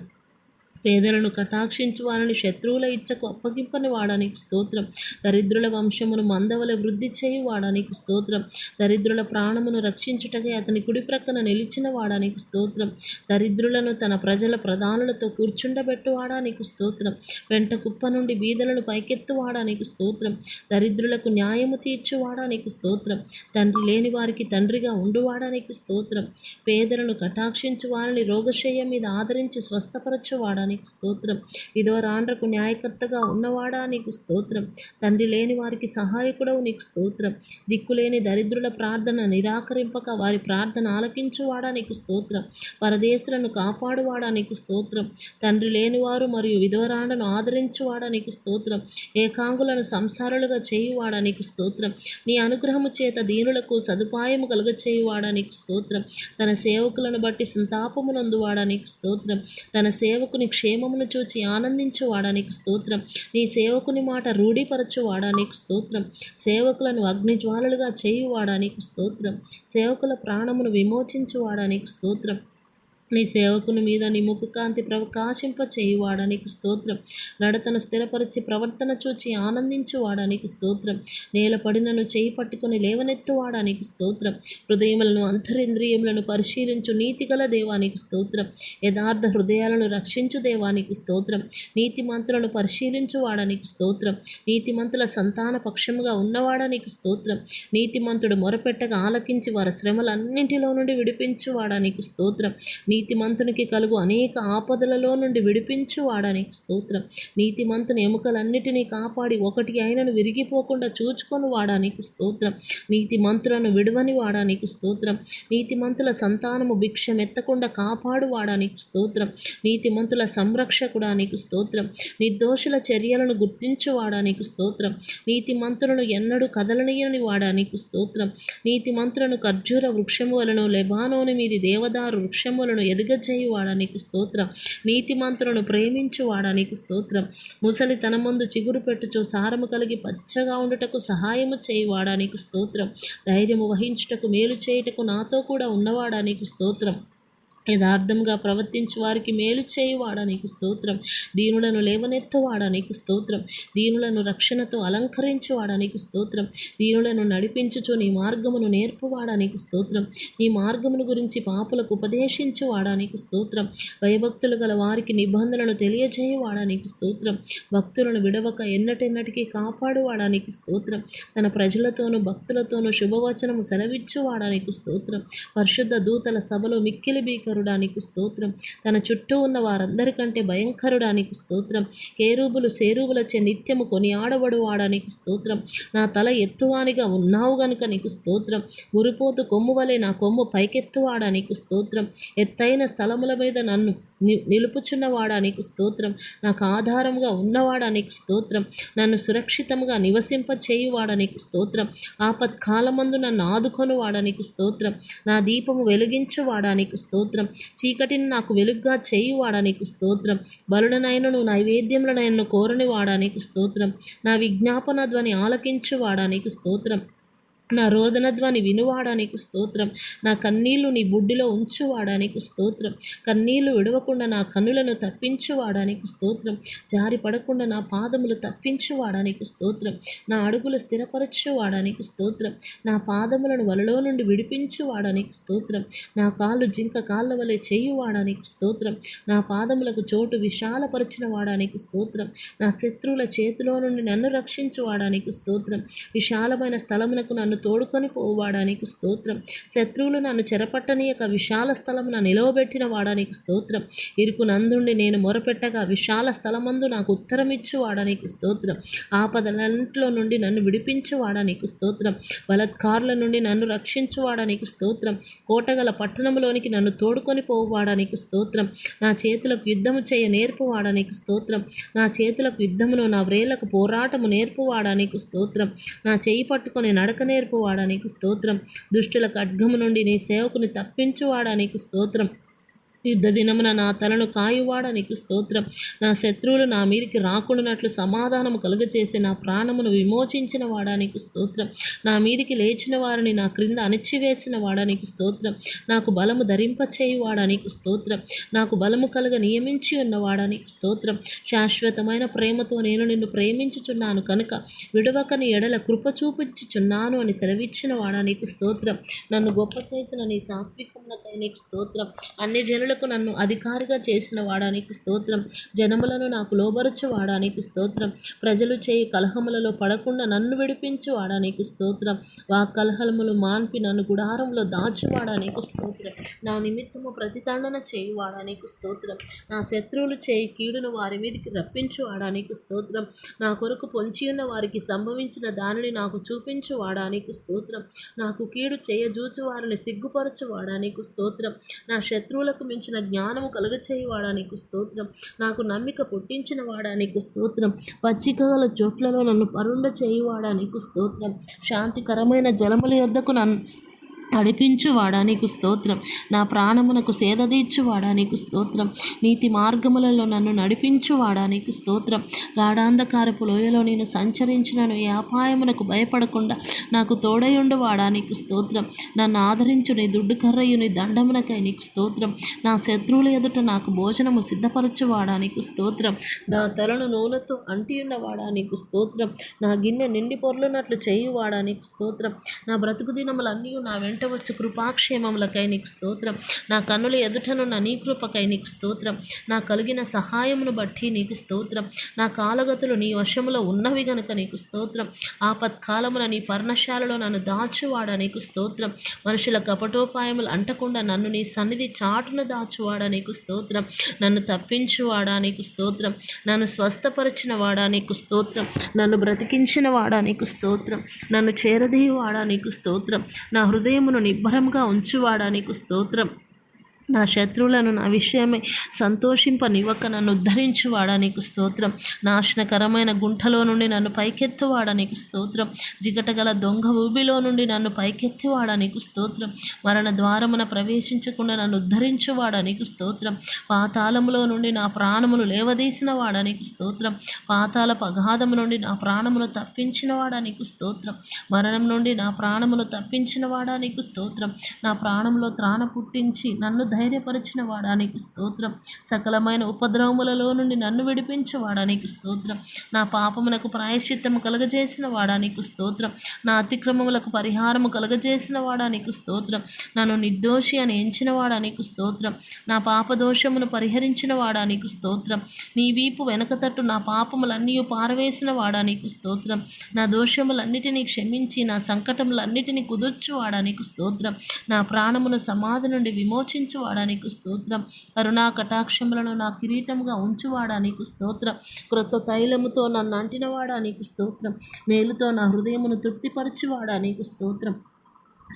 పేదలను కటాక్షించు వారిని శత్రువుల ఇచ్చకు అప్పగింపని వాడానికి స్తోత్రం. దరిద్రుల వంశమును మందవల వృద్ధి చేయు వాడానికి స్తోత్రం. దరిద్రుల ప్రాణమును రక్షించుటకై అతని కుడి ప్రక్కన నిలిచిన వాడానికి స్తోత్రం. దరిద్రులను తన ప్రజల ప్రధానులతో కూర్చుండబెట్టు వాడానికి స్తోత్రం. వెంట కుప్ప నుండి బీదలను పైకెత్తు వాడానికి స్తోత్రం. దరిద్రులకు న్యాయము తీర్చు వాడానికి స్తోత్రం. తండ్రి లేని వారికి తండ్రిగా ఉండువాడానికి స్తోత్రం. పేదలను కటాక్షించు వారిని రోగశయ్య మీద ఆదరించి స్వస్థపరచు వాడానికి స్తోత్రం. విధవరాండ్రకు న్యాయకర్తగా ఉన్నవాడా నీకు స్తోత్రం. తండ్రి లేని వారికి సహాయకుడవు నీకు స్తోత్రం. దిక్కులేని దరిద్రుల ప్రార్థన నిరాకరింపక వారి ప్రార్థన ఆలకించువాడా నీకు స్తోత్రం. పరదేశులను కాపాడువాడా నీకు స్తోత్రం. తండ్రి లేనివారు మరియు విధవరాండ్రను ఆదరించువాడా నీకు స్తోత్రం. ఏకాంగులను సంసారులుగా చేయువాడా నీకు స్తోత్రం. నీ అనుగ్రహము చేత దీనులకు సదుపాయము కలుగచేయువాడా నీకు స్తోత్రం. తన సేవకులను బట్టి సంతాపమునందువాడా నీకు స్తోత్రం. తన సేవకుని క్షేమమును చూచి ఆనందించువాడా నీకు స్తోత్రం. నీ సేవకుని మాట రూఢిపరచువాడా నీకు స్తోత్రం. సేవకులను అగ్నిజ్వాలలుగా చేయువాడా నీకు స్తోత్రం. సేవకుల ప్రాణమును విమోచించువాడా నీకు స్తోత్రం. నీ సేవకుని మీద నీ ముఖకాంతి ప్రకాశింప చేయువాడా నీకు స్తోత్రం. నడతను స్థిరపరిచి ప్రవర్తన చూచి ఆనందించువాడా నీకు స్తోత్రం. నేలపడినను చేయి పట్టుకుని లేవనెత్తువాడా నీకు స్తోత్రం. హృదయములను అంతరింద్రియములను పరిశీలించు నీతిగల దేవానికి స్తోత్రం. యథార్థ హృదయాలను రక్షించు దేవానికి స్తోత్రం. నీతిమంతులను పరిశీలించువాడా నీకు స్తోత్రం. నీతిమంతుల సంతాన పక్షముగా ఉన్నవాడా నీకు స్తోత్రం. నీతిమంతుడు మొరపెట్టగా ఆలకించి వారి శ్రమలన్నింటిలో నుండి విడిపించువాడా నీకు స్తోత్రం. నీతిమంతునికి కలుగు అనేక ఆపదలలో నుండి విడిపించువాడా నీకు స్తోత్రం. నీతిమంతుని ఎముకలన్నిటినీ కాపాడి ఒకటి అయినను విరిగిపోకుండా చూచుకొని వాడా నీకు స్తోత్రం. నీతిమంతులను విడువని వాడా నీకు స్తోత్రం. నీతిమంతుల సంతానము భిక్షమెత్తకుండా కాపాడు వాడా నీకు స్తోత్రం. నీతిమంతుల సంరక్షకుడా నీకు స్తోత్రం. నిర్దోషుల చర్యలను గుర్తించువాడా నీకు స్తోత్రం. నీతిమంతులను ఎన్నడూ కదలనీయని వాడా నీకు స్తోత్రం. నీతిమంతులను ఖర్జూర వృక్షము వలన లెబానోను మీది దేవదారు వృక్షములను ఎదుగచేయువాడా నీకు స్తోత్రం. నీతిమంతులను ప్రేమించువాడా నీకు స్తోత్రం. ముసలి తన ముందు చిగురు పెట్టుచు సారము కలిగి పచ్చగా ఉండుటకు సహాయము చేయువాడా నీకు స్తోత్రం. ధైర్యము వహించుటకు మేలు చేయుటకు నాతో కూడా ఉన్నవాడా నీకు స్తోత్రం. యథార్థంగా ప్రవర్తించు వారికి మేలు చేయువాడా నీకు స్తోత్రం. దీనులను లేవనెత్తువాడా నీకు స్తోత్రం. దీనులను రక్షణతో అలంకరించువాడా నీకు స్తోత్రం. దీనులను నడిపించుచు నీ మార్గమును నేర్పువాడా నీకు స్తోత్రం. నీ మార్గమును గురించి పాపులకు ఉపదేశించువాడా నీకు స్తోత్రం. భయభక్తులు గల వారికి నిబంధనలను తెలియజేయువాడా నీకు స్తోత్రం. భక్తులను విడవక ఎన్నటెన్నటికీ కాపాడువాడా నీకు స్తోత్రం. తన ప్రజలతోనూ భక్తులతోనూ శుభవచనము సెలవిచ్చువాడా నీకు స్తోత్రం. పరిశుద్ధ దూతల సభలో మిక్కిలి నీకు స్తోత్రం. తన చుట్టూ ఉన్న వారందరికంటే భయంకరుడానికి స్తోత్రం. కేరూబులు సేరూబులచే నిత్యము కొనియాడబడు వాడానికి స్తోత్రం. నా తల ఎత్తువానిగా ఉన్నావు గనుక నీకు స్తోత్రం. మురిపోతు కొమ్ము వలె నా కొమ్ము పైకెత్తువాడా నీకు స్తోత్రం. ఎత్తైన స్థలముల మీద నన్ను నిలుపుచున్నవాడా నీకు స్తోత్రం. నాకు ఆధారముగా ఉన్నవాడా నీకు స్తోత్రం. నన్ను సురక్షితముగా నివసింప చేయువాడా నీకు స్తోత్రం. ఆపత్కాలమందు నన్ను ఆదుకొనువాడా నీకు స్తోత్రం. నా దీపము వెలిగించువాడా నీకు స్తోత్రం. చీకటిని నాకు వెలుగ్గా చేయువాడా నీకు స్తోత్రం. బలులనైనను నైవేద్యములనైనను కోరని వాడా నీకు స్తోత్రం. నా విజ్ఞాపన ధ్వని ఆలకించువాడా నీకు స్తోత్రం. నా రోదన ధ్వని వినువాడా నీకు స్తోత్రం. నా కన్నీళ్లు నీ బుడ్డిలో ఉంచువాడా నీకు స్తోత్రం. కన్నీళ్లు విడవకుండా నా కన్నులను తప్పించువాడా నీకు స్తోత్రం. జారి పడకుండా నా పాదములు తప్పించువాడా నీకు స్తోత్రం. నా అడుగులు స్థిరపరచువాడా నీకు స్తోత్రం. నా పాదములను వలలో నుండి విడిపించువాడా నీకు స్తోత్రం. నా కాళ్ళు జింక కాళ్ళ వలె చేయువాడా నీకు స్తోత్రం. నా పాదములకు చోటు విశాలపరిచిన వాడా నీకు స్తోత్రం. నా శత్రువుల చేతిలో నుండి నన్ను రక్షించువాడా నీకు స్తోత్రం. విశాలమైన స్థలమునకు నన్ను తోడుకొని పోవాడా నీకు స్తోత్రం. శత్రువులు నన్ను చెరపట్టనీయక విశాల స్థలమున నిలవబెట్టిన వాడా నీకు స్తోత్రం. ఇరుకునందుండి నేను మొరపెట్టగా విశాల స్థలమందు నాకు ఉత్తరమిచ్చువాడా నీకు స్తోత్రం. ఆపదలన్నింటిలో నుండి నన్ను విడిపించువాడా నీకు స్తోత్రం. బలత్కారుల నుండి నన్ను రక్షించువాడా నీకు స్తోత్రం. కోటగల పట్టణంలోనికి నన్ను తోడుకొని పోవాడా నీకు స్తోత్రం. నా చేతులకు యుద్ధము చేయ నేర్పువాడా నీకు స్తోత్రం. నా చేతులకు యుద్ధమును, నా వ్రేళ్లకు పోరాటము నేర్పువాడా నీకు స్తోత్రం. నా చేయి పట్టుకొని నడక నేర్పువాడా నీకు స్తోత్రం. దుష్టుల ఖడ్గము నుండి నీ సేవకుని తప్పించువాడా నీకు స్తోత్రం. యుద్ధ దినమున నా తలను కాయువాడా నీకు స్తోత్రం. నా శత్రువులు నా మీదికి రాకుండానట్లు సమాధానము కలుగచేసి నా ప్రాణమును విమోచించిన వాడా నీకు స్తోత్రం. నా మీదికి లేచిన వారిని నా క్రింద అణిచివేసిన వాడా నీకు స్తోత్రం. నాకు బలము ధరింపచేయువాడా నీకు స్తోత్రం. నాకు బలము కలుగ నియమించి ఉన్నవాడా నీకు స్తోత్రం. శాశ్వతమైన ప్రేమతో నేను నిన్ను ప్రేమించుచున్నాను కనుక విడవక నీ ఎడల కృప చూపించుచున్నాను అని సెలవిచ్చిన వాడా నీకు స్తోత్రం. నన్ను గొప్ప చేసిన నీ సాత్వికమునకై నీకు స్తోత్రం. అన్ని జనులకు నన్ను అధికారిగా చేసిన వాడా నీకు స్తోత్రం. జనములను నాకు లోబరచు వాడా నీకు స్తోత్రం. ప్రజలు చేయి కలహములలో పడకుండా నన్ను విడిపించు వాడా నీకు స్తోత్రం. వాక్కలహములు మాన్పి నన్ను గుడారంలో దాచువాడా నీకు స్తోత్రం. నా నిమిత్తము ప్రతిదండన చేయువాడా నీకు స్తోత్రం. నా శత్రువులు చేయి కీడును వారి మీదకి రప్పించువాడా నీకు స్తోత్రం. నా కొరకు పొంచియున్న వారికి సంభవించిన దానిని నాకు చూపించువాడా నీకు స్తోత్రం. నాకు కీడు చేయజూచు వారిని సిగ్గుపరచువాడా నీకు స్తోత్రం. నా శత్రువులకు మించిన జ్ఞానము కలుగచేయువాడా నీకు స్తోత్రం. నాకు నమ్మిక పుట్టించిన వాడా నీకు స్తోత్రం. పచ్చిక గల చోట్లలో నన్ను పరుండ చేయువాడా నీకు స్తోత్రం. శాంతికరమైన జలముల యొద్దకు నన్ను నడిపించువాడా నీకు స్తోత్రం. నా ప్రాణమునకు సేదదీర్చువాడా నీకు స్తోత్రం. నీతి మార్గములలో నన్ను నడిపించువాడా నీకు స్తోత్రం. గాఢాంధకారపు లోయలో నేను సంచరించినను ఏ అపాయమునకు భయపడకుండా నాకు తోడయుండువాడా నీకు స్తోత్రం. నన్ను ఆదరించు నీ దుడ్డు కర్రయు నీ దండమునకై నీకు స్తోత్రం. నా శత్రువుల ఎదుట నాకు భోజనము సిద్ధపరచువాడా నీకు స్తోత్రం. నా తలను నూనెతో అంటియున్నవాడా నీకు స్తోత్రం. నా గిన్నె నిండి పొర్లునట్లు చేయువాడా నీకు స్తోత్రం. నా బ్రతుకు దినములన్నీ నా వెంట వచ్చు కృపాక్షేమములకై నీకు స్తోత్రం. నా కన్నుల ఎదుటనున్న నీ కృపకై నీకు స్తోత్రం. నా కలిగిన సహాయమును బట్టి నీకు స్తోత్రం. నా కాలగతులు నీ వశములో ఉన్నవి గనుక నీకు స్తోత్రం. ఆపత్కాలమున నీ పర్ణశాలలో నన్ను దాచువాడా నీకు స్తోత్రం. మనుషుల కపటోపాయములు అంటకుండా నన్ను నీ సన్నిధి చాటున దాచువాడా నీకు స్తోత్రం. నన్ను తప్పించువాడా నీకు స్తోత్రం. నన్ను స్వస్థపరిచిన వాడా నీకు స్తోత్రం. నన్ను బ్రతికించిన వాడా నీకు స్తోత్రం. నన్ను చేరదీయువాడా నీకు స్తోత్రం. నా హృదయమును నిబ్బరంగా ఉంచువాడా నీకు స్తోత్రం. నా శత్రువులను నా విషయమై సంతోషింపనివ్వక నన్ను ఉద్ధరించువాడా నీకు స్తోత్రం. నాశనకరమైన గుంటలో నుండి నన్ను పైకెత్తువాడా నీకు స్తోత్రం. జిగటగల దొంగ ఊబిలో నుండి నన్ను పైకెత్తివాడా నీకు స్తోత్రం. మరణ ద్వారమున ప్రవేశించకుండా నన్ను ఉద్ధరించువాడా నీకు స్తోత్రం. పాతాళములో నుండి నా ప్రాణమును లేవదీసిన వాడా నీకు స్తోత్రం. పాతాళ అగాధము నుండి నా ప్రాణమును తప్పించిన వాడా నీకు స్తోత్రం. మరణం నుండి నా ప్రాణమును తప్పించిన వాడా నీకు స్తోత్రం. నా ప్రాణంలో త్రాణ పుట్టించి నన్ను ధైర్యపరిచిన వాడా నీకు స్తోత్రం. సకలమైన ఉపద్రవములలో నుండి నన్ను విడిపించేవాడా నీకు స్తోత్రం. నా పాపమునకు ప్రాయశ్చిత్తము కలగజేసిన వాడా నీకు స్తోత్రం. నా అతిక్రమములకు పరిహారము కలగజేసిన వాడా నీకు స్తోత్రం. నన్ను నిర్దోషి అని ఎంచిన వాడా నీకు స్తోత్రం. నా పాపదోషమును పరిహరించిన వాడా నీకు స్తోత్రం. నీ వీపు వెనకతట్టు నా పాపములన్నీ పారవేసిన వాడా నీకు స్తోత్రం. నా దోషములన్నిటినీ క్షమించి నా సంకటములన్నిటినీ కుదుర్చువాడా నీకు స్తోత్రం. నా ప్రాణమును సమాధి నుండి విమోచించువాడా నీకు స్తోత్రం. కరుణా కటాక్షములను నా కిరీటముగా ఉంచువాడా నీకు స్తోత్రం. క్రొత్త తైలముతో నన్ను అంటినవాడా నీకు స్తోత్రం. మేలుతో నా హృదయమును తృప్తిపరచువాడా నీకు స్తోత్రం.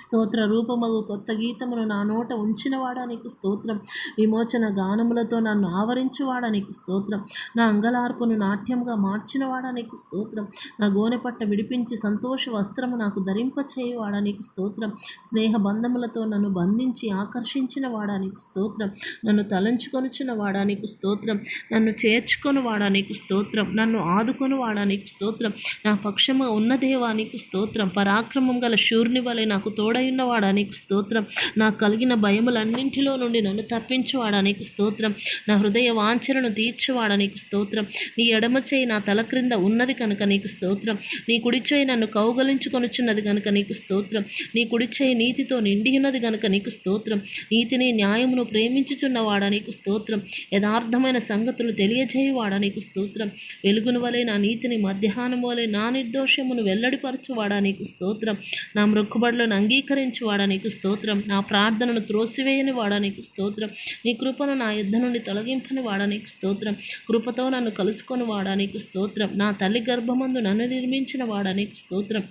స్తోత్ర రూపమగు కొత్త గీతమును నా నోట ఉంచినవాడా నీకు స్తోత్రం. విమోచన గానములతో నన్ను ఆవరించువాడా నీకు స్తోత్రం. నా అంగలార్పును నాట్యముగా మార్చినవాడా నీకు స్తోత్రం. నా గోనెపట్ట విడిపించి సంతోష వస్త్రము నాకు ధరింపచేయువాడా నీకు స్తోత్రం. స్నేహ బంధములతో నన్ను బంధించి ఆకర్షించిన వాడా నీకు స్తోత్రం. నన్ను తలంచుకొనుచున్న వాడా నీకు స్తోత్రం. నన్ను చేర్చుకొని వాడా నీకు స్తోత్రం. నన్ను ఆదుకొని వాడా నీకు స్తోత్రం. నా పక్షముగా ఉన్న దేవా నీకు స్తోత్రం. పరాక్రమం గల శూర్ని వలె నాకు తోడయున్నవాడా నీకు స్తోత్రం. నాకు కలిగిన భయములన్నింటిలో నుండి నన్ను తప్పించువాడా నీకు స్తోత్రం. నా హృదయ వాంఛనను తీర్చువాడా నీకు స్తోత్రం. నీ ఎడమ చేయి నా తల క్రింద ఉన్నది కనుక నీకు స్తోత్రం. నీ కుడి చేయి నన్ను కౌగలించుకొనుచున్నది కనుక నీకు స్తోత్రం. నీ కుడి చేయి నీతితో నిండి ఉన్నది కనుక నీకు స్తోత్రం. నీతిని న్యాయమును ప్రేమించుచున్నవాడా నీకు స్తోత్రం. యథార్థమైన సంగతులు తెలియజేయువాడా నీకు స్తోత్రం. వెలుగును వలె నా నీతిని, మధ్యాహ్నం వలె నా నిర్దోషమును వెల్లడిపరచువాడా నీకు స్తోత్రం. నా మొక్కుబడులను అంగీకరించువాడా నీకు స్తోత్రం. నా ప్రార్థనను త్రోసివేయని వాడా నీకు స్తోత్రం. నీ కృపను నా యుద్ధ నుండి తొలగింపని వాడా నీకు స్తోత్రం. కృపతో నన్ను కలుసుకొని వాడా నీకు స్తోత్రం. నా తల్లి గర్భమందు నన్ను నిర్మించిన వాడా నీకు స్తోత్రం.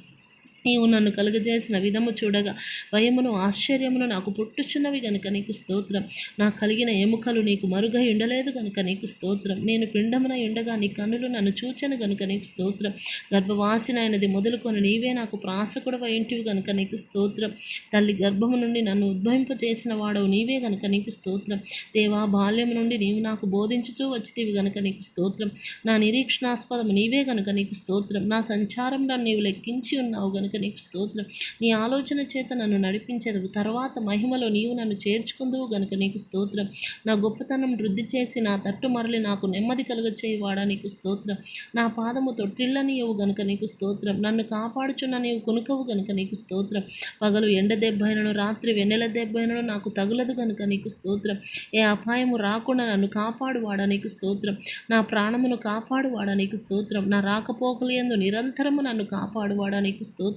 నీవు నన్ను కలుగజేసిన విధము చూడగా భయమును ఆశ్చర్యమును నాకు పుట్టుచున్నవి గనుక నీకు స్తోత్రం. నాకు కలిగిన ఎముకలు నీకు మరుగై ఉండలేదు గనుక నీకు స్తోత్రం. నేను పిండమున ఉండగా నీ కన్నులు నన్ను చూచెను గనుక నీకు స్తోత్రం. గర్భవాసినైనది మొదలుకొని నీవే నాకు ప్రాసకుడవై ఇంటివి గనుక నీకు స్తోత్రం. తల్లి గర్భము నుండి నన్ను ఉద్భవింపచేసిన వాడవు నీవే గనుక నీకు స్తోత్రం. దేవా, బాల్యము నుండి నీవు నాకు బోధించుతూ వచ్చితివి గనుక నీకు స్తోత్రం. నా నిరీక్షణాస్పదము నీవే గనుక నీకు స్తోత్రం. నా సంచారంలో నీవు లెక్కించి ఉన్నావు గనుక నీకు స్తోత్రం. నీ ఆలోచన చేత నన్ను నడిపించేదవు. తర్వాత మహిమలో నీవు నన్ను చేర్చుకుందువు గనుక నీకు స్తోత్రం. నా గొప్పతనం వృద్ధి చేసి నా తట్టు మరలి నాకు నెమ్మది కలుగచేయువాడా నీకు స్తోత్రం. నా పాదము తొట్టిల్లనియవు గనుక నీకు స్తోత్రం. నన్ను కాపాడుచున్న నీవు కునుకవు గనుక నీకు స్తోత్రం. పగలు ఎండ దెబ్బైనను రాత్రి వెన్నెల దెబ్బైనను నాకు తగులదు గనుక నీకు స్తోత్రం. ఏ అపాయము రాకుండా నన్ను కాపాడువాడా నీకు స్తోత్రం. నా ప్రాణమును కాపాడువాడా నీకు స్తోత్రం. నా రాకపోకలు యందు నిరంతరము నన్ను కాపాడువాడా నీకు స్తోత్రం.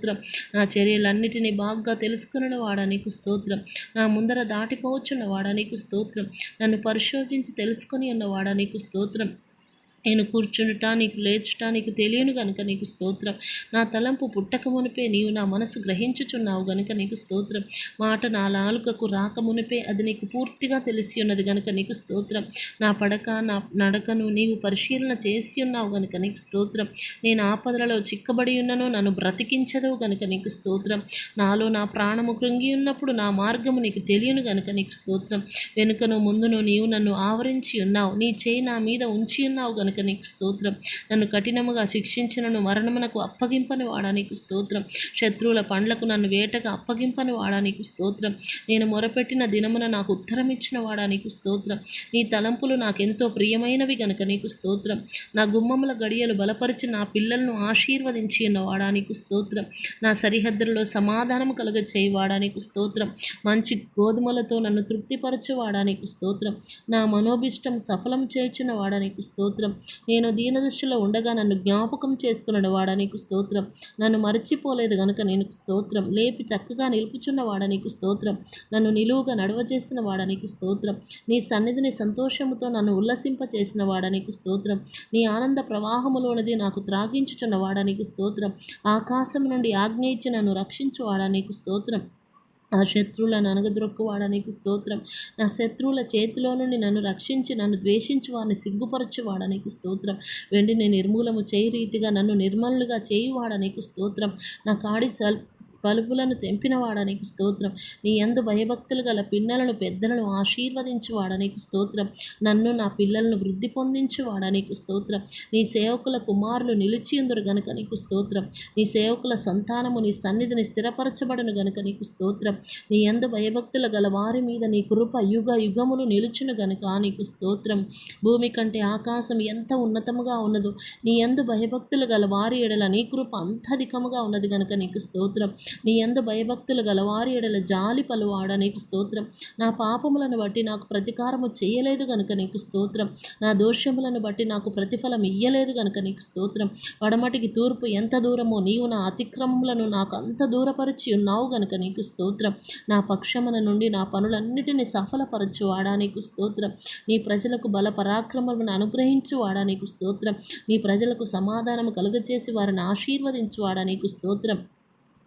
నా చర్యలన్నిటినీ బాగా తెలుసుకున్న వాడా నీకు స్తోత్రం. నా ముందర దాటిపోవచ్చున్న వాడా నీకు స్తోత్రం. నన్ను పరిశోధించి తెలుసుకొని ఉన్నవాడా నీకు స్తోత్రం. నేను కూర్చుండుట నీకు లేచుట నీకు తెలియను గనుక నీకు స్తోత్రం. నా తలంపు పుట్టక మునిపే నీవు నా మనసు గ్రహించుచున్నావు గనుక నీకు స్తోత్రం. మాట నా నాలుకకు రాక మునిపే అది నీకు పూర్తిగా తెలిసి ఉన్నది గనుక నీకు స్తోత్రం. నా పడక నా నడకను నీవు పరిశీలన చేసి ఉన్నావు గనుక నీకు స్తోత్రం. నేను ఆపదలలో చిక్కబడి ఉన్నను, నన్ను బ్రతికించదవు గనుక నీకు స్తోత్రం. నాలో నా ప్రాణము కృంగి ఉన్నప్పుడు నా మార్గము నీకు తెలియను గనుక నీకు స్తోత్రం. వెనుకను ముందును నీవు నన్ను ఆవరించి ఉన్నావు. నీ చేయి నా మీద ఉంచి ఉన్నావు గనుక నీకు స్తోత్రం. నన్ను కఠినముగా శిక్షించినను మరణమునకు అప్పగింపని వాడా నీకు స్తోత్రం. శత్రువుల పండ్లకు నన్ను వేటగా అప్పగింపని వాడా నీకు స్తోత్రం. నేను మొరపెట్టిన దినమున నాకు ఉత్తరం ఇచ్చిన వాడా నీకు స్తోత్రం. నీ తలంపులు నాకెంతో ప్రియమైనవి గనుక నీకు స్తోత్రం. నా గుమ్మముల గడియలు బలపరిచి నా పిల్లలను ఆశీర్వదించి ఉన్నవాడా నీకు స్తోత్రం. నా సరిహద్దులలో సమాధానము కలుగ చేయవాడా నీకు స్తోత్రం. మంచి గోధుమలతో నన్ను తృప్తిపరచువాడా నీకు స్తోత్రం. నా మనోభిష్టం సఫలం చేర్చిన వాడా నీకు స్తోత్రం. నేను దీనదృష్టిలో ఉండగా నన్ను జ్ఞాపకం చేసుకున్న వాడా నీకు స్తోత్రం. నన్ను మరచిపోలేదు గనుక నీకు స్తోత్రం. లేపి చక్కగా నిలుపుచున్న వాడా నీకు స్తోత్రం. నన్ను నిలువుగా నడవచేసిన వాడా నీకు స్తోత్రం. నీ సన్నిధిని సంతోషముతో నన్ను ఉల్లసింపచేసిన వాడా నీకు స్తోత్రం. నీ ఆనంద ప్రవాహములోనిది నాకు త్రాగించుచున్న వాడా నీకు స్తోత్రం. ఆకాశం నుండి ఆజ్ఞ ఇచ్చి నన్ను రక్షించువాడా నీకు స్తోత్రం. నా శత్రువులను అనగద్రొక్కువాడా నీకు స్తోత్రం. నా శత్రువుల చేతిలో నుండి నన్ను రక్షించి నన్ను ద్వేషించు వారిని సిగ్గుపరచువాడా నీకు స్తోత్రం. వెండిని నిర్మూలము చేయి రీతిగా నన్ను నిర్మలుగా చేయువాడా నీకు స్తోత్రం. నా కాడి పలుపులను తెంపినవాడా నీకు స్తోత్రం. నీ యందు భయభక్తులు గల పిన్నలను పెద్దలను ఆశీర్వదించువాడా నీకు స్తోత్రం. నన్ను నా పిల్లలను వృద్ధి పొందించువాడా నీకు స్తోత్రం. నీ సేవకుల కుమారులు నిలిచియుందురు గనుక నీకు స్తోత్రం. నీ సేవకుల సంతానము నీ సన్నిధిని స్థిరపరచబడును గనుక నీకు స్తోత్రం. నీ యందు భయభక్తులు గల వారి మీద నీ కృప యుగ యుగములు నిలుచును గనుక నీకు స్తోత్రం. భూమి కంటే ఆకాశం ఎంత ఉన్నతముగా ఉన్నదో నీ యందు భయభక్తులు గల వారి ఎడల నీ కృప అంతధికముగా ఉన్నది గనుక నీకు స్తోత్రం. నీ యందు భయభక్తులు గల వారి ఎడల జాలి పలువాడా నీకు స్తోత్రం. నా పాపములను బట్టి నాకు ప్రతీకారము చేయలేదు గనుక నీకు స్తోత్రం. నా దోషములను బట్టి నాకు ప్రతిఫలం ఇయ్యలేదు గనుక నీకు స్తోత్రం. వడమటికి తూర్పు ఎంత దూరమో నీవు నా అతిక్రమములను నాకు అంత దూరపరిచి ఉన్నావు గనుక నీకు స్తోత్రం. నా పక్షమున నుండి నా పనులన్నిటిని సఫలపరచువాడా నీకు స్తోత్రం. నీ ప్రజలకు బల పరాక్రమమును అనుగ్రహించువాడా నీకు స్తోత్రం. నీ ప్రజలకు సమాధానము కలుగచేసి వారిని ఆశీర్వదించువాడా నీకు స్తోత్రం.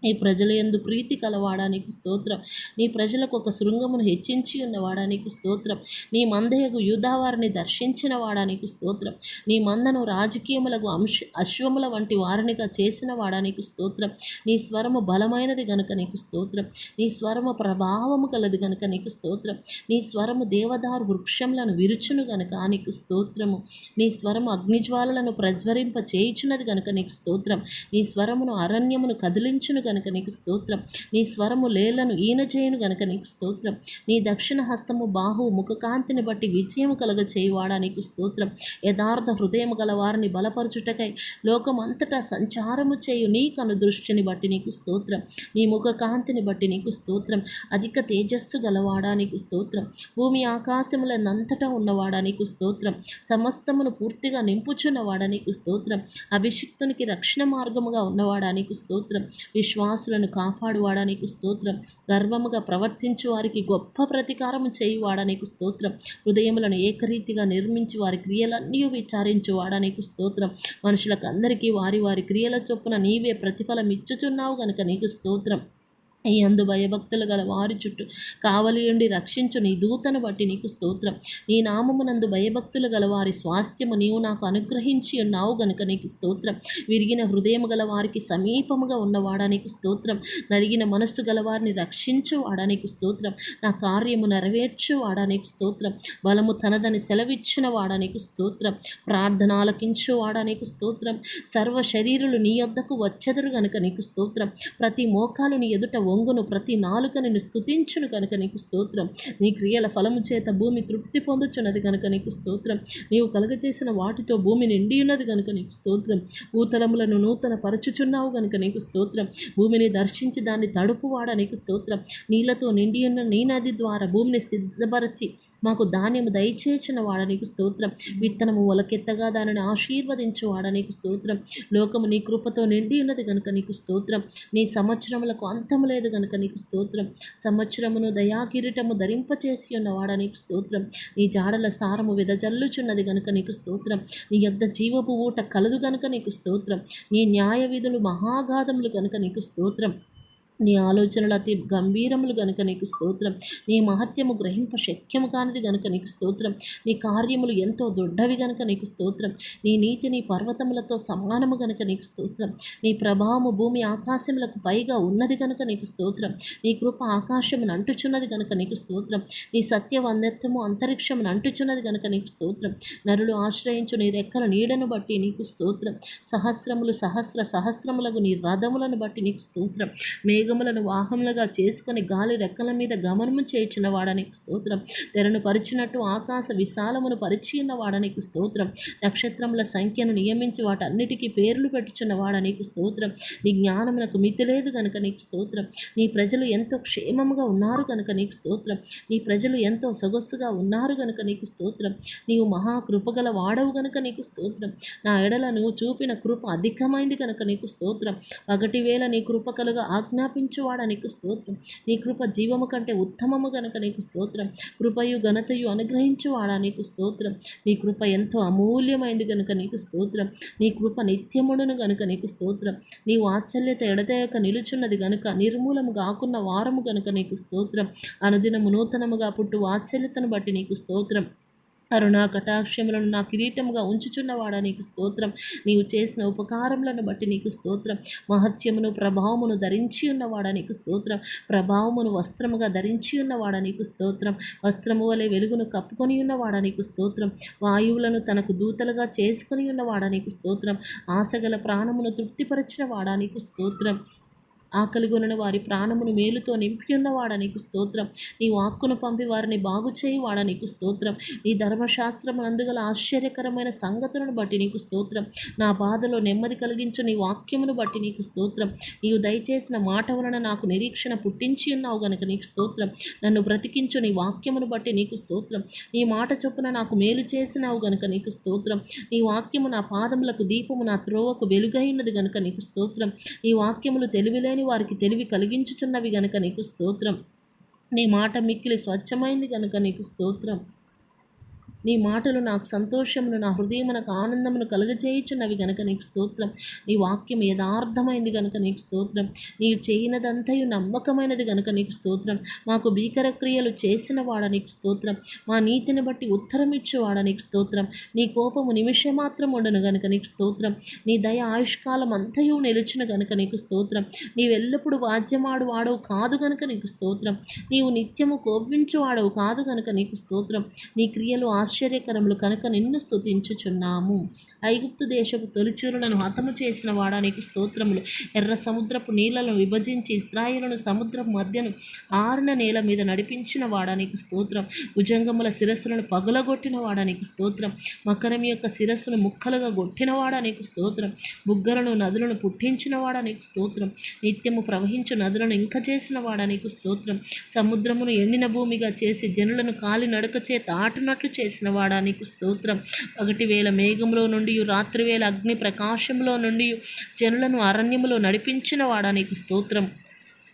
నీ ప్రజల యందు ప్రీతి కలవాడా నీకు స్తోత్రం. నీ ప్రజలకు ఒక శృంగమును హెచ్చించి ఉన్నవాడా నీకు స్తోత్రం. నీ మందయగు యూదావారిని దర్శించిన వాడా నీకు స్తోత్రం. నీ మందను రాజకీయములకు అశ్వముల వంటి వారినిగా చేసిన వాడా నీకు స్తోత్రం. నీ స్వరము బలమైనది గనుక నీకు స్తోత్రం. నీ స్వరము ప్రభావము కలది గనుక నీకు స్తోత్రం. నీ స్వరము దేవదారు వృక్షములను విరుచును గనుక నీకు స్తోత్రము. నీ స్వరము అగ్నిజ్వాలలను ప్రజ్వరింప చేయుచున్నది గనుక నీకు స్తోత్రం. నీ స్వరమును అరణ్యమును కదిలించును గనుక నీకు స్తోత్రం. నీ స్వరము లేళ్లను ఈనచేయును గనుక నీకు స్తోత్రం. నీ దక్షిణ హస్తము బాహు ముఖకాంతిని బట్టి విజయము కలగ చేయువాడా నీకు స్తోత్రం. యథార్థ హృదయము గల వారిని బలపరచుటకై లోకమంతటా సంచారము చేయు నీ కను దృష్టిని బట్టి నీకు స్తోత్రం. నీ ముఖకాంతిని బట్టి నీకు స్తోత్రం. అధిక తేజస్సు గలవాడా నీకు స్తోత్రం. భూమి ఆకాశములనంతటా ఉన్నవాడా నీకు స్తోత్రం. సమస్తమును పూర్తిగా నింపుచున్నవాడా నీకు స్తోత్రం. అభిషిక్తునికి రక్షణ మార్గముగా ఉన్నవాడా నీకు స్తోత్రం. విశ్వాసులను కాపాడువాడా నీకు స్తోత్రం. గర్వముగా ప్రవర్తించు వారికి గొప్ప ప్రతీకారము చేయువాడా నీకు స్తోత్రం. హృదయములను ఏకరీతిగా నిర్మించి వారి క్రియలన్నీ విచారించువాడా నీకు స్తోత్రం. మనుషులకు అందరికీ వారి వారి క్రియల చొప్పున నీవే ప్రతిఫలం ఇచ్చుచున్నావు గనుక నీకు స్తోత్రం. ఈ అందు భయభక్తులు గల వారి చుట్టూ కావలి ఉండి రక్షించు నీ దూతను బట్టి నీకు స్తోత్రం. నీ నామమునందు భయభక్తులు గల వారి స్వాస్థ్యము నీవు నాకు అనుగ్రహించి ఉన్నావు గనుక నీకు స్తోత్రం. విరిగిన హృదయము గల వారికి సమీపముగా ఉన్నవాడా నీకు స్తోత్రం. నలిగిన మనస్సు గల వారిని రక్షించు వాడా నీకు స్తోత్రం. నా కార్యము నెరవేర్చు వాడా నీకు స్తోత్రం. బలము తనదని సెలవిచ్చిన వాడా నీకు స్తోత్రం. ప్రార్థన ఆలకించు వాడా నీకు స్తోత్రం. సర్వ శరీరులు నీ యొద్దకు వచ్చెదరు గనుక నీకు స్తోత్రం. ప్రతి మోకాలు నీ ఎదుట వంగును, ప్రతి నాలుక నిన్ను స్తుతించును కనుక నీకు స్తోత్రం. నీ క్రియల ఫలము చేత భూమి తృప్తి పొందుచున్నది కనుక నీకు స్తోత్రం. నీవు కలుగజేసిన వాటితో భూమి నిండి ఉన్నది కనుక నీకు స్తోత్రం. భూతలములను నూతన పరచుచున్నావు కనుక నీకు స్తోత్రం. భూమిని దర్శించి దాన్ని తడుపువాడ నీకు స్తోత్రం. నీళ్లతో నిండి ఉన్న నీ నది ద్వారా భూమిని సిద్ధపరచి మాకు ధాన్యము దయచేసిన వాడ నీకు స్తోత్రం. విత్తనము ఒలకెత్తగా దానిని ఆశీర్వదించు వాడ నీకు స్తోత్రం. లోకము నీ కృపతో నిండి ఉన్నది కనుక నీకు స్తోత్రం. నీ సంవత్సరములకు అంతము లేదు గనుక నీకు స్తోత్రం. సంవత్సరమును దయాకిరీటము ధరింపచేసి ఉన్నవాడ నీకు స్తోత్రం. నీ జాడల సారము వెదజల్లుచున్నది గనుక నీకు స్తోత్రం. నీ యొద్ద జీవపు ఊట కలదు గనుక నీకు స్తోత్రం. నీ న్యాయ విధులు మహాగాధములు గనుక నీకు స్తోత్రం. నీ ఆలోచనలు అతి గంభీరములు గనుక నీకు స్తోత్రం. నీ మహత్యము గ్రహింప శక్యము కానిది గనుక నీకు స్తోత్రం. నీ కార్యములు ఎంతో దొడ్డవి గనుక నీకు స్తోత్రం. నీ నీతి నీ పర్వతములతో సమానము గనుక నీకు స్తోత్రం. నీ ప్రభావము భూమి ఆకాశములకు పైగా ఉన్నది గనుక నీకు స్తోత్రం. నీ కృప ఆకాశమును అంటుచున్నది గనుక నీకు స్తోత్రం. నీ సత్యవందత్వము అంతరిక్షమును అంటుచున్నది గనుక నీకు స్తోత్రం. నరులు ఆశ్రయించు నీ రెక్కల నీడను బట్టి నీకు స్తోత్రం. సహస్రములు సహస్రములకు నీ రథములను బట్టి నీకు స్తోత్రం. మేఘములను వాహములుగా చేసుకుని గాలి రెక్కల మీద గమనము చేయించిన వాడనికి స్తోత్రం. తెరను పరిచినట్టు ఆకాశ విశాలమును పరిచిన వాడనికి స్తోత్రం. నక్షత్రముల సంఖ్యను నియమించి వాటన్నిటికీ పేర్లు పెట్టుచున్న వాడనికి స్తోత్రం. నీ జ్ఞానమునకు మితి లేదు గనుక నీకు స్తోత్రం. నీ ప్రజలు ఎంతో క్షేమముగా ఉన్నారు కనుక నీకు స్తోత్రం. నీ ప్రజలు ఎంతో సొగస్సుగా ఉన్నారు గనుక నీకు స్తోత్రం. నీవు మహాకృపగల వాడవు గనుక నీకు స్తోత్రం. నా ఎడల నువ్వు చూపిన కృప అధికమైంది కనుక నీకు స్తోత్రం. పగటి వేళ నీ కృప కలుగా ఆజ్ఞాపించువాడా నీకు స్తోత్రం. నీ కృప జీవము కంటే ఉత్తమము గనుక నీకు స్తోత్రం. కృపయు ఘనతయు అనుగ్రహించువాడా నీకు స్తోత్రం. నీ కృప ఎంతో అమూల్యమైంది గనుక నీకు స్తోత్రం. నీ కృప నిత్యముడును గనుక నీకు స్తోత్రం. నీ వాత్సల్యత ఎడతెగక నిలుచున్నది గనుక నిర్మూలము కాకున్న వారము గనుక నీకు స్తోత్రం. అనుదినము నూతనముగా పుట్టు వాత్సల్యతను బట్టి నీకు స్తోత్రం. కరుణా కటాక్షములను నా కిరీటముగా ఉంచుచున్నవాడా నీకు స్తోత్రం. నీవు చేసిన ఉపకారములను బట్టి నీకు స్తోత్రం. మహత్యమును ప్రభావమును ధరించి ఉన్నవాడా నీకు స్తోత్రం. ప్రభావమును వస్త్రముగా ధరించి ఉన్నవాడా నీకు స్తోత్రం. వస్త్రము వలె వెలుగును కప్పుకొని ఉన్నవాడా నీకు స్తోత్రం. వాయువులను తనకు దూతలుగా చేసుకొని ఉన్నవాడా నీకు స్తోత్రం. ఆశగల ప్రాణమును తృప్తిపరిచిన వాడా నీకు స్తోత్రం. ఆకలిగొనిన వారి ప్రాణమును మేలుతో నింపియున్నవాడ నీకు స్తోత్రం. నీ వాక్కును పంపి వారిని బాగు చేయువాడ నీకు స్తోత్రం. నీ ధర్మశాస్త్రమునందుగల ఆశ్చర్యకరమైన సంగతులను బట్టి నీకు స్తోత్రం. నా బాధలో నెమ్మది కలిగించు నీ వాక్యమును బట్టి నీకు స్తోత్రం. నీవు దయచేసిన మాట వలన నాకు నిరీక్షణ పుట్టించి ఉన్నావు గనుక నీకు స్తోత్రం. నన్ను బ్రతికించు నీ వాక్యమును బట్టి నీకు స్తోత్రం. నీ మాట చొప్పున నాకు మేలు చేసినావు గనుక నీకు స్తోత్రం. నీ వాక్యము నా పాదములకు దీపము, నా త్రోవకు వెలుగైనది గనుక నీకు స్తోత్రం. నీ వాక్యములు తెలివిలేని వారికి తెలివి కలిగించుచున్నవి గనుక నీకు స్తోత్రం. నీ మాట మిక్కిలి స్వచ్ఛమైంది గనుక నీకు స్తోత్రం. నీ మాటలు నాకు సంతోషమును, నా హృదయమునకు ఆనందమును కలుగజేయుచున్నవి గనుక నీకు స్తోత్రం. నీ వాక్యం యథార్థమైంది గనుక నీకు స్తోత్రం. నీవు చేయనదంతయు నమ్మకమైనది గనుక నీకు స్తోత్రం. మాకు భీకర క్రియలు చేసిన వాడ నీకు స్తోత్రం. మా నీతిని బట్టి ఉత్తరం ఇచ్చేవాడ నీకు స్తోత్రం. నీ కోపము నిమిషమాత్రం ఉండను గనుక నీకు స్తోత్రం. నీ దయ ఆయుష్కాలం అంతయు నిలుచును గనుక నీకు స్తోత్రం. నీవెల్లప్పుడు వాద్యమాడు వాడవు కాదు గనుక నీకు స్తోత్రం. నీవు నిత్యము కోపించు వాడవు కాదు గనుక నీకు స్తోత్రం. నీ క్రియలు ఆశ్చర్యకరములు కనుక నిన్ను స్తుతించుచున్నాము. ఐగుప్తు దేశపు తొలిచూరులను హతము చేసిన వాడా నీకు స్తోత్రములు. ఎర్ర సముద్రపు నీళ్లను విభజించి ఇశ్రాయేలును సముద్రపు మధ్యను ఆరిన నేల మీద నడిపించిన వాడా నీకు స్తోత్రం. భుజంగముల శిరస్సులను పగులగొట్టిన వాడా నీకు స్తోత్రం. మకరం యొక్క శిరస్సును ముక్కలుగా కొట్టినవాడా నీకు స్తోత్రం. బుగ్గలను నదులను పుట్టించిన వాడా నీకు స్తోత్రం. నిత్యము ప్రవహించు నదులను ఇంక చేసిన వాడా నీకు స్తోత్రం. సముద్రమును ఎండిన భూమిగా చేసి జనులను కాలి నడక చేత ఆటునట్లు చేసిన వాడా నీకు స్తోత్రం. పగటి వేళ మేఘంలో నుండి రాత్రివేళ అగ్ని ప్రకాశంలో నుండి జనులను అరణ్యములో నడిపించిన వాడా నీకు స్తోత్రం.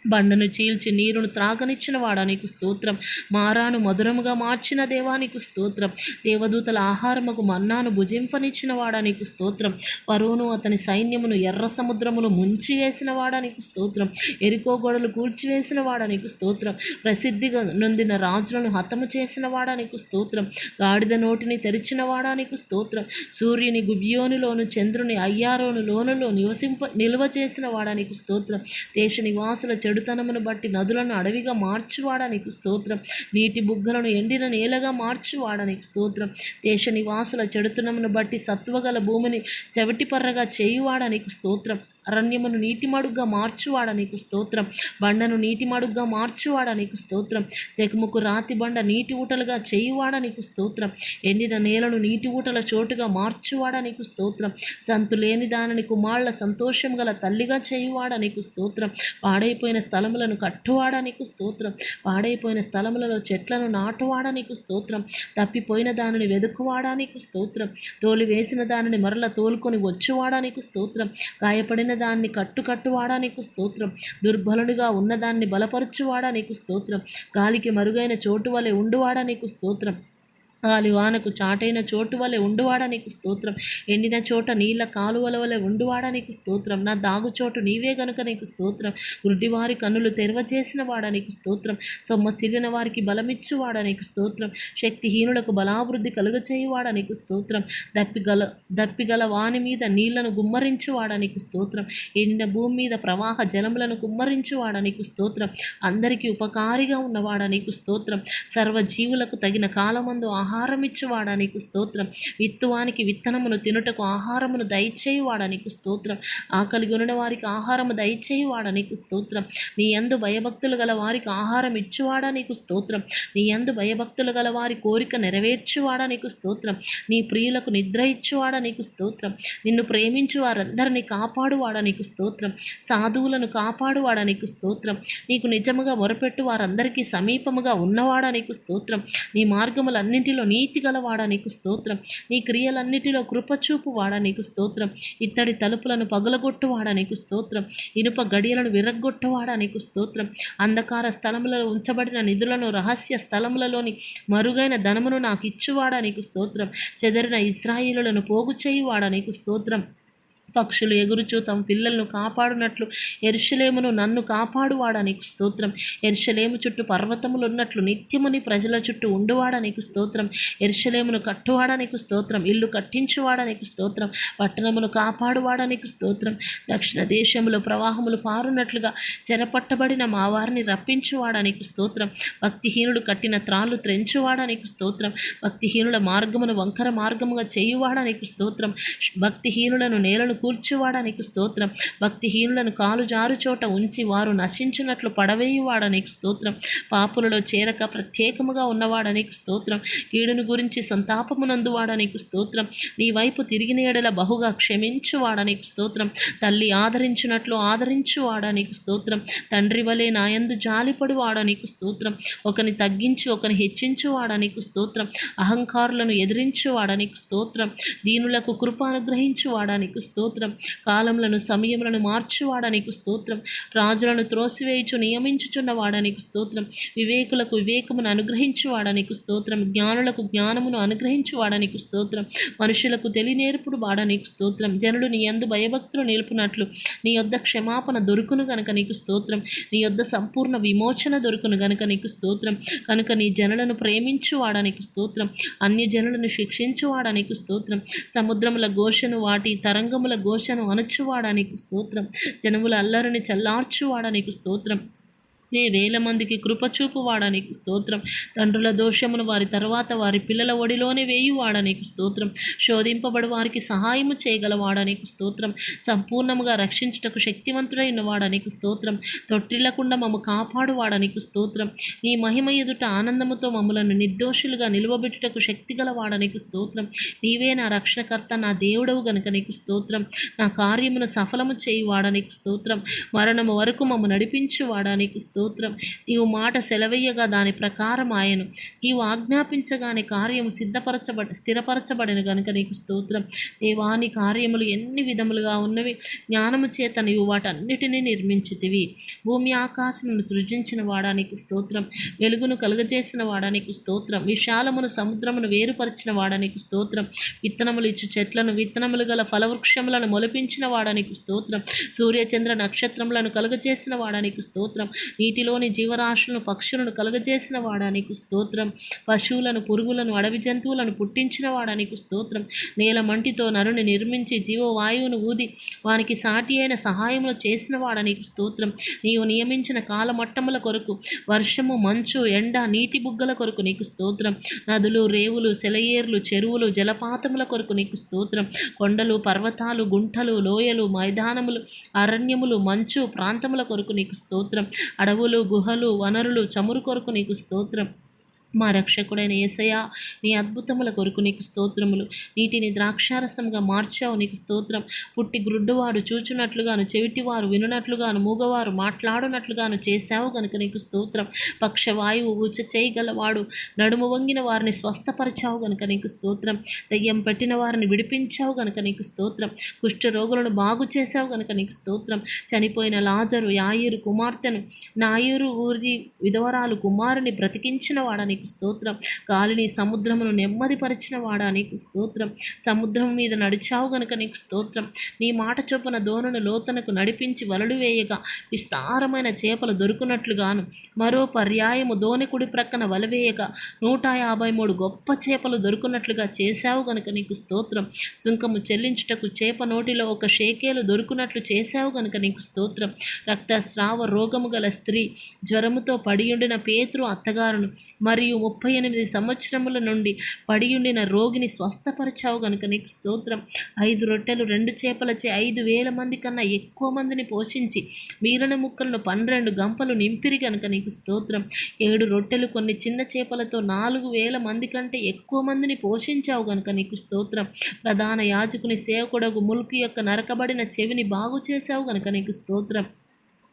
బండను చీల్చి నీరును త్రాగనిచ్చిన వాడా నీకు స్తోత్రం. మారాను మధురముగా మార్చిన దేవా నీకు స్తోత్రం. దేవదూతల ఆహారముకు మన్నాను భుజింపనిచ్చిన వాడా నీకు స్తోత్రం. ఫరోను అతని సైన్యమును ఎర్ర సముద్రములు ముంచివేసిన వాడా నీకు స్తోత్రం. ఎరికో గోడలు కూల్చివేసిన వాడా నీకు స్తోత్రం. ప్రసిద్ధిగా నొందిన రాజులను హతము చేసిన వాడా నీకు స్తోత్రం. గాడిద నోటిని తెరిచిన వాడా నీకు స్తోత్రం. సూర్యుని గుబియోనులోను చంద్రుని అయ్యారోను లోనులో నిల్వ చేసిన వాడా నీకు స్తోత్రం. దేశ నివాసుల చెడుతనమును బట్టి నదులను అడవిగా మార్చువాడా నీకు స్తోత్రం. నీటి బుగ్గలను ఎండిన నేలగా మార్చువాడా నీకు స్తోత్రం. దేశ నివాసుల చెడుతనమును బట్టి సత్వగల భూమిని చెవిటిపర్రగా చేయువాడా నీకు స్తోత్రం. అరణ్యమును నీటిమడుగ్గా మార్చువాడా నీకు స్తోత్రం. బండను నీటిమడుగ్గా మార్చువాడా నీకు స్తోత్రం. చెకుముకు రాతి బండ నీటి ఊటలుగా చేయువాడా నీకు స్తోత్రం. ఎండిన నేలను నీటి ఊటల చోటుగా మార్చువాడా నీకు స్తోత్రం. సంతు లేని దానిని కుమారుల సంతోషం గల తల్లిగా చేయువాడా నీకు స్తోత్రం. పాడైపోయిన స్థలములను కట్టువాడా నీకు స్తోత్రం. పాడైపోయిన స్థలములలో చెట్లను నాటువాడా నీకు స్తోత్రం. తప్పిపోయిన దానిని వెదుకువాడా నీకు స్తోత్రం. తోలివేసిన దానిని మరల తోలుకొని వచ్చువాడా నీకు స్తోత్రం. గాయపడిన దాన్ని కట్టువాడా నీకు స్తోత్రం. దుర్బలునిగా ఉన్నదాన్ని బలపరచువాడా నీకు స్తోత్రం. గాలికి మరుగైన చోటు వలె ఉండువాడా నీకు స్తోత్రం. గాలివానకు చాటైన చోటు వలె ఉండువాడా నీకు స్తోత్రం. ఎండిన చోట నీళ్ళ కాలువల వలె ఉండువాడా నీకు స్తోత్రం. నా దాగుచోటు నీవే గనుక నీకు స్తోత్రం. గుడ్డివారి కన్నులు తెరవచేసిన వాడా నీకు స్తోత్రం. సొమ్మసిల్లిన వారికి బలమిచ్చువాడా నీకు స్తోత్రం. శక్తిహీనులకు బలాభివృద్ధి కలుగచేయువాడా నీకు స్తోత్రం. దప్పిగల వాని మీద నీళ్లను గుమ్మరించువాడా నీకు స్తోత్రం. ఎండిన భూమి మీద ప్రవాహ జలములను కుమ్మరించువాడా నీకు స్తోత్రం. అందరికీ ఉపకారిగా ఉన్నవాడా నీకు స్తోత్రం. సర్వజీవులకు తగిన కాలమందు ఆహారమిచ్చువాడా నీకు స్తోత్రం. విత్తువానికి విత్తనమును తినుటకు ఆహారమును దయచేయువాడా నీకు స్తోత్రం. ఆకలి గొనిన వారికి ఆహారము దయచేయువాడా నీకు స్తోత్రం. నీ యందు భయభక్తులు గల వారికి ఆహారం ఇచ్చువాడా నీకు స్తోత్రం. నీ యందు భయభక్తులు గల వారి కోరిక నెరవేర్చువాడా నీకు స్తోత్రం. నీ ప్రియులకు నిద్ర ఇచ్చువాడా నీకు స్తోత్రం. నిన్ను ప్రేమించు వారందరినీ కాపాడువాడా నీకు స్తోత్రం. సాధువులను కాపాడువాడా నీకు స్తోత్రం. నీకు నిజముగా మొరపెట్టు వారందరికీ సమీపముగా ఉన్నవాడా నీకు స్తోత్రం. నీ మార్గములన్నింటిలో నీతి గలవాడా నీకు స్తోత్రం. నీ క్రియలన్నిటిలో కృపచూపు వాడా నీకు స్తోత్రం. ఇత్తడి తలుపులను పగలగొట్టువాడా నీకు స్తోత్రం. ఇనుప గడియలను విరగ్గొట్టువాడా నీకు స్తోత్రం. అంధకార స్థలములలో ఉంచబడిన నిధులను రహస్య స్థలములలోని మరుగైన ధనమును నాకు ఇచ్చువాడా నీకు స్తోత్రం. చెదరిన ఇశ్రాయేలులను పోగు చేయువాడా నీకు స్తోత్రం. పక్షులు ఎగురుచూ తమ పిల్లలను కాపాడునట్లు యెరూషలేమును నన్ను కాపాడువాడా నీకు స్తోత్రం. యెరూషలేము చుట్టూ పర్వతములు ఉన్నట్లు నిత్యముని ప్రజల చుట్టూ ఉండువాడా నీకు స్తోత్రం. యెరూషలేమును కట్టువాడా నీకు స్తోత్రం. ఇల్లు కట్టించువాడా నీకు స్తోత్రం. పట్టణమును కాపాడువాడా నీకు స్తోత్రం. దక్షిణ దేశంలో ప్రవాహములు పారునట్లుగా చెరపట్టబడిన మా వారిని రప్పించువాడా నీకు స్తోత్రం. భక్తిహీనుడు కట్టిన త్రాళ్ళు త్రెంచువాడా నీకు స్తోత్రం. భక్తిహీనుల మార్గమును వంకర మార్గముగా చేయువాడా నీకు స్తోత్రం. భక్తిహీనులను నేలను కూర్చువాడా నీకు స్తోత్రం. భక్తిహీనులను కాలు జారు చోట ఉంచి వారు నశించున్నట్లు పడవేయువాడా నీకు స్తోత్రం. పాపులలో చేరక ప్రత్యేకముగా ఉన్నవాడా నీకు స్తోత్రం. కీడును గురించి సంతాపమునందువాడా నీకు స్తోత్రం. నీ వైపు తిరిగిన ఎడల బహుగా క్షమించువాడా నీకు స్తోత్రం. తల్లి ఆదరించున్నట్లు ఆదరించువాడా నీకు స్తోత్రం. తండ్రి వలె నాయందు జాలిపడువాడా నీకు స్తోత్రం. ఒకని తగ్గించి ఒకని హెచ్చించువాడా నీకు స్తోత్రం. అహంకారులను ఎదిరించువాడా నీకు స్తోత్రం. దీనులకు కృప అనుగ్రహించువాడా నీకు స్తోత్రం. కాలములను సమయములను మార్చువాడా నీకు స్తోత్రం. రాజులను త్రోసివేయుచు నియమించుచున్నవాడా నీకు స్తోత్రం. వివేకులకు వివేకమును అనుగ్రహించువాడా నీకు స్తోత్రం. జ్ఞానులకు జ్ఞానమును అనుగ్రహించువాడా నీకు స్తోత్రం. మనుషులకు తెలినేర్పుడు వాడా నీకు స్తోత్రం. జనులు నీ యందు భయభక్తులు నిలుపునట్లు నీ యొద్ద క్షమాపణ దొరుకును గనుక నీకు స్తోత్రం. నీ యొద్ద సంపూర్ణ విమోచన దొరుకును గనుక నీకు స్తోత్రం. కనుక నీ జనులను ప్రేమించువాడా నీకు స్తోత్రం. అన్య జనులను శిక్షించువాడా నీకు స్తోత్రం. సముద్రముల ఘోషను వాటి తరంగముల ఘోషను అణచువాడా నీకు స్తోత్రం. జనముల అల్లరిని చల్లార్చువాడా నీకు స్తోత్రం. వేల మందికి కృపచూపు వాడా నీకు స్తోత్రం. తండ్రుల దోషమును వారి తర్వాత వారి పిల్లల ఒడిలోనే వేయువాడా నీకు స్తోత్రం. శోధింపబడు వారికి సహాయము చేయగలవాడా నీకు స్తోత్రం. సంపూర్ణముగా రక్షించుటకు శక్తివంతుడైన వాడా నీకు స్తోత్రం. తొట్టిల్లకుండా మమ్ము కాపాడువాడా నీకు స్తోత్రం. నీ మహిమ ఎదుట ఆనందముతో మమ్ములను నిర్దోషులుగా నిలువబెట్టుటకు శక్తిగలవాడా నీకు స్తోత్రం. నీవే నా రక్షణకర్త, నా దేవుడవు గనుక నీకు స్తోత్రం. నా కార్యమును సఫలము చేయువాడా నీకు స్తోత్రం. మరణము వరకు మమ్ము నడిపించువాడా నీకు స్తోత్రం. నీవు మాట సెలవయ్యగా దాని ప్రకారం ఆయను. నీవు ఆజ్ఞాపించగానే కార్యము స్థిరపరచబడిన గనుక నీకు స్తోత్రం. దేవాని కార్యములు ఎన్ని విధములుగా ఉన్నవి. జ్ఞానము చేత నీవు వాటన్నిటినీ నిర్మించితివి. భూమి ఆకాశమును సృజించిన వాడా నీకు స్తోత్రం. వెలుగును కలుగజేసిన వాడా నీకు స్తోత్రం. విశాలమును సముద్రమును వేరుపరిచిన వాడా నీకు స్తోత్రం. విత్తనములు ఇచ్చు చెట్లను, విత్తనములు గల ఫలవృక్షములను మొలిపించిన వాడా నీకు స్తోత్రం. సూర్యచంద్ర నక్షత్రములను కలుగజేసిన వాడా నీకు స్తోత్రం. నీటిలోని జీవరాశులను, పక్షులను కలుగజేసిన వాడా నీకు స్తోత్రం. పశువులను, పురుగులను, అడవి జంతువులను పుట్టించిన వాడా నీకు స్తోత్రం. నేల మంటితో నరుని నిర్మించి జీవవాయువును ఊది వానికి సాటి అయిన సహాయములు చేసిన వాడా నీకు స్తోత్రం. నీవు నియమించిన కాలమట్టముల కొరకు వర్షము, మంచు, ఎండ, నీటి బుగ్గల కొరకు నీకు స్తోత్రం. నదులు, రేవులు, సెలయేర్లు, చెరువులు, జలపాతముల కొరకు నీకు స్తోత్రం. కొండలు, పర్వతాలు, గుంటలు, లోయలు, మైదానములు, అరణ్యములు, మంచు ప్రాంతముల కొరకు నీకు స్తోత్రం. అడవులు, గుహలు, వనరులు, చమురు కొరకు నీకు స్తోత్రం. మా రక్షకుడైన యేసయ్యా, నీ అద్భుతముల కొరకు నీకు స్తోత్రములు. నీటిని ద్రాక్షారసంగా మార్చావు, నీకు స్తోత్రం. పుట్టి గ్రుడ్డువారు చూచున్నట్లుగాను, చెవిటివారు వినున్నట్లుగాను, మూగవారు మాట్లాడునట్లుగాను చేశావు గనుక నీకు స్తోత్రం. పక్షవాయువు ఊచ చేయగలవాడు, నడుము వంగిన వారిని స్వస్థపరిచావు గనుక నీకు స్తోత్రం. దయ్యం పెట్టిన వారిని విడిపించావు గనుక నీకు స్తోత్రం. కుష్ఠరోగులను బాగు చేశావు గనుక నీకు స్తోత్రం. చనిపోయిన లాజరు, యాయిరు కుమార్తెను, నాయూరు ఊరి విధవరాలు కుమారుని బ్రతికించిన వాడా నీకు స్తోత్రం. గాలిని, సముద్రమును నెమ్మదిపరిచిన వాడా నీకు స్తోత్రం. సముద్రం మీద నడిచావు గనుక నీకు స్తోత్రం. నీ మాట చొప్పున దోణను లోతనకు నడిపించి వలలు వేయగా విస్తారమైన చేపలు దొరుకునట్లుగాను, మరో పర్యాయము దోణి కుడి ప్రక్కన వలవేయగా 153 గొప్ప చేపలు దొరుకున్నట్లుగా చేశావు గనుక నీకు స్తోత్రం. సుంకము చెల్లించుటకు చేప నోటిలో 1 షేకేలు దొరుకునట్లు చేశావు గనుక నీకు స్తోత్రం. రక్తస్రావ రోగము గల స్త్రీ, జ్వరముతో పడియుండిన పేతురు అత్తగారును, మరియు 38 సంవత్సరముల నుండి పడియుండిన రోగిని స్వస్థపరిచావు గనుక నీకు స్తోత్రం. 5 రొట్టెలు 2 చేపలచే 5,000 మంది కన్నా ఎక్కువ మందిని పోషించి వీరణ ముక్కలను 12 గంపలు నింపిరి గనుక నీకు స్తోత్రం. 7 రొట్టెలు కొన్ని చిన్న చేపలతో 4,000 మంది కంటే ఎక్కువ మందిని పోషించావు గనుక నీకు స్తోత్రం. ప్రధాన యాజకుని సేవకుడగు ముల్కు యొక్క నరకబడిన చెవిని బాగు చేశావు గనుక నీకు స్తోత్రం.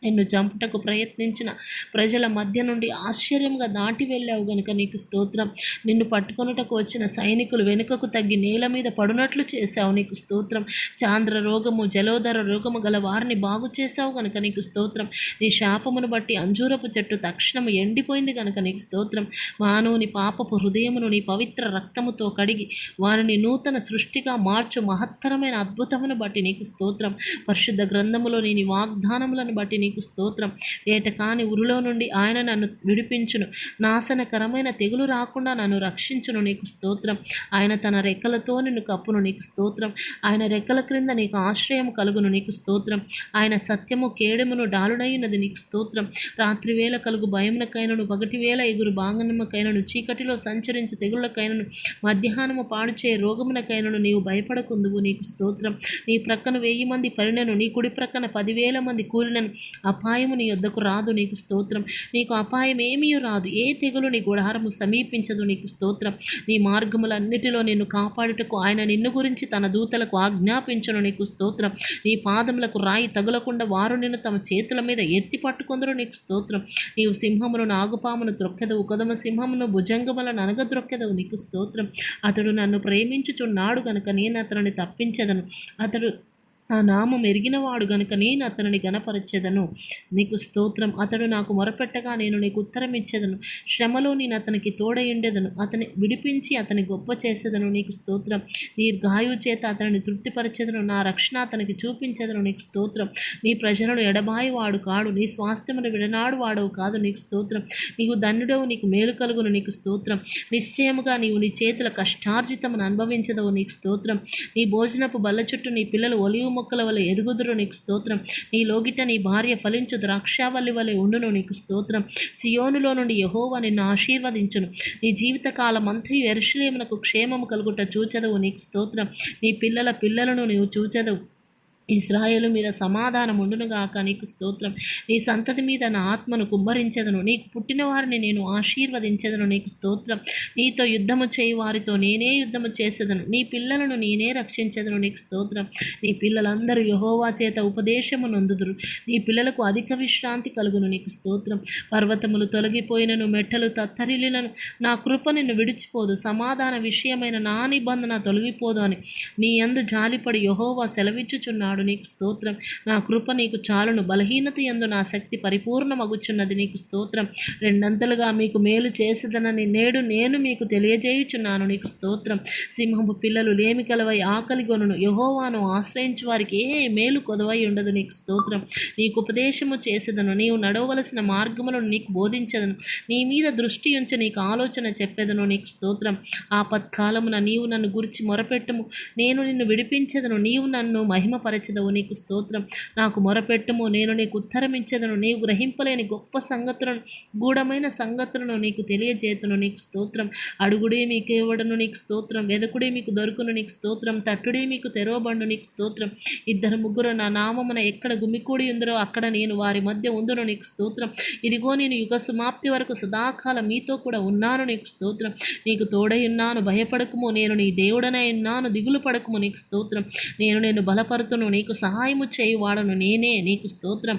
నిన్ను చంపుటకు ప్రయత్నించిన ప్రజల మధ్య నుండి ఆశ్చర్యంగా దాటి వెళ్ళావు గనుక నీకు స్తోత్రం. నిన్ను పట్టుకొనుటకు వచ్చిన సైనికులు వెనుకకు తగ్గి నేల మీద పడునట్లు చేశావు, నీకు స్తోత్రం. చాంద్ర రోగము, జలోదర రోగము గల వారిని బాగు చేశావు గనుక నీకు స్తోత్రం. నీ శాపమును బట్టి అంజూరపు చెట్టు తక్షణము ఎండిపోయింది గనుక నీకు స్తోత్రం. మానవుని పాపపు హృదయమును నీ పవిత్ర రక్తముతో కడిగి వారిని నూతన సృష్టిగా మార్చు మహత్తరమైన అద్భుతమును బట్టి నీకు స్తోత్రం. పరిశుద్ధ గ్రంథములో నీ వాగ్దానములను బట్టి నీకు స్తోత్రం. వేటకాని ఉరులో నుండి ఆయన నన్ను విడిపించును, నాశనకరమైన తెగులు రాకుండా నన్ను రక్షించును, నీకు స్తోత్రం. ఆయన తన రెక్కలతో నిన్ను కప్పును, నీకు స్తోత్రం. ఆయన రెక్కల క్రింద నీకు ఆశ్రయం కలుగును, నీకు స్తోత్రం. ఆయన సత్యము కేడమును డాలునైనది, నీకు స్తోత్రం. రాత్రివేళ కలుగు భయమునకైనను, పగటివేళ ఎగురు బాంగనమ్మకైనను, చీకటిలో సంచరించు తెగుళ్ళకైనను, మధ్యాహ్నము పాడుచే రోగమునకైనను నీవు భయపడకుందువు, నీకు స్తోత్రం. నీ ప్రక్కన 1000 మంది పరిణను, నీ కుడి ప్రక్కన 10,000 మంది కూలినను, అపాయము నీ యొద్దకు రాదు, నీకు స్తోత్రం. నీకు అపాయం ఏమీ రాదు, ఏ తెగులు నీ గుడారము సమీపించదు, నీకు స్తోత్రం. నీ మార్గములన్నిటిలో నిన్ను కాపాడుటకు ఆయన నిన్ను గురించి తన దూతలకు ఆజ్ఞాపించును, నీకు స్తోత్రం. నీ పాదములకు రాయి తగులకుండా వారు నిన్ను తమ చేతుల మీద ఎత్తి పట్టుకొందరు, నీకు స్తోత్రం. నీవు సింహమును, నాగుపామును త్రొక్కెదవు, కొదమ సింహమును భుజంగములను అనగద్రొక్కెదవు, నీకు స్తోత్రం. అతడు నన్ను ప్రేమించుచున్నాడు గనుక నేను అతనిని తప్పించెదను, అతడు ఆ నామం ఎరిగినవాడు గనుక నేను అతనిని గనపరచెదను, నీకు స్తోత్రం. అతడు నాకు మొరపెట్టగా నేను నీకు ఉత్తరం ఇచ్చేదను, శ్రమలో నేను అతనికి తోడయుండెదను, అతని విడిపించి అతని గొప్ప చేసేదను, నీకు స్తోత్రం. దీర్ఘాయువు చేత అతనిని తృప్తిపరచెదను, నా రక్షణ అతనికి చూపించెదను, నీకు స్తోత్రం. నీ ప్రజలను ఎడబాయివాడు కాడు, నీ స్వాస్థ్యమును విడనాడు వాడవు కాదు, నీకు స్తోత్రం. నీవు ధన్యుడవు, నీకు మేలు కలుగును, నీకు స్తోత్రం. నిశ్చయముగా నీవు నీ చేతుల కష్టార్జితమును అనుభవించదవు, నీకు స్తోత్రం. నీ భోజనపు బల్ల చుట్టూ నీ పిల్లలు ఒలివు మొక్కల వలె ఎదుగుదురు, నీకు స్తోత్రం. నీ లోగిట నీ భార్య ఫలించు ద్రాక్షావల్లి వలె ఉండును, నీకు స్తోత్రం. సియోనులో నుండి యెహోవా నిన్ను ఆశీర్వదించును. నీ జీవితకాలం అంతయు యెరూషలేమునకు క్షేమము కలుగుట చూచెదవు, నీకు స్తోత్రం. నీ పిల్లల పిల్లలను నీవు చూచెదవు. ఇశ్రాయేలు మీద సమాధానం ఉండునుగాక, నీకు స్తోత్రం. నీ సంతతి మీద నా ఆత్మను కుమ్మరించెదను. నీకు పుట్టిన వారిని నేను ఆశీర్వదించెదను, నీకు స్తోత్రం. నీతో యుద్ధము చేయి వారితో నేనే యుద్ధము చేసేదను. నీ పిల్లలను నేనే రక్షించెదను, నీకు స్తోత్రం. నీ పిల్లలందరూ యెహోవా చేత ఉపదేశము నొందుదురు. నీ పిల్లలకు అధిక విశ్రాంతి కలుగును, నీకు స్తోత్రం. పర్వతములు తొలగిపోయినను, మెట్టలు తత్తరిల్లినను, నా కృప నిన్ను విడిచిపోదు. సమాధాన విషయమైన నా నిబంధన తొలగిపోదు అని నీ యందు జాలిపడి యెహోవా సెలవిచ్చుచున్నాడు, నీకు స్తోత్రం. నా కృప నీకు చాలును. బలహీనత యందు నా శక్తి పరిపూర్ణమగుచున్నది, నీకు స్తోత్రం. రెండంతలుగా మీకు మేలు చేసేదనని నేడు నేను మీకు తెలియజేయుచున్నాను, నీకు స్తోత్రం. సింహపు పిల్లలు లేమి కలవై ఆకలిగొనును. యెహోవాను ఆశ్రయించు వారికి ఏ మేలు కొదవై ఉండదు, నీకు స్తోత్రం. నీకు ఉపదేశము చేసేదను. నీవు నడవవలసిన మార్గములను నీకు బోధించదను. నీ మీద దృష్టి ఉంచి నీకు ఆలోచన చెప్పేదను, నీకు స్తోత్రం. ఆపత్కాలమున నీవు నన్ను గురించి మొరపెట్టుము, నేను నిన్ను విడిపించెదను. నీవు నన్ను మహిమపరచెదవు, నీకు స్తోత్రం. నాకు మొరపెట్టుము, నేను నీకు ఉత్తరమిచ్చెదను. నీవు గ్రహింపలేని గొప్ప సంగతులను, గూఢమైన సంగతులను నీకు తెలియజేతును, నీకు స్తోత్రం. అడుగుడే మీకు ఇవ్వడను, నీకు స్తోత్రం. వెదకుడే మీకు దొరుకును, నీకు స్తోత్రం. తట్టుడే మీకు తెరవబడును, నీకు స్తోత్రం. ఇద్దరు ముగ్గురు నా నామమున ఎక్కడ గుమికూడి ఉందరో అక్కడ నేను వారి మధ్య ఉందును, నీకు స్తోత్రం. ఇదిగో నేను యుగ సమాప్తి వరకు సదాకాలం మీతో కూడా ఉన్నాను, నీకు స్తోత్రం. నీకు తోడై ఉన్నాను, భయపడకుము. నేను నీ దేవుడనై ఉన్నాను, దిగులు పడకుము, నీకు స్తోత్రం. నేను నిన్ను బలపరుతును, నీకు సహాయము చేయువాడను నేనే, నీకు స్తోత్రం.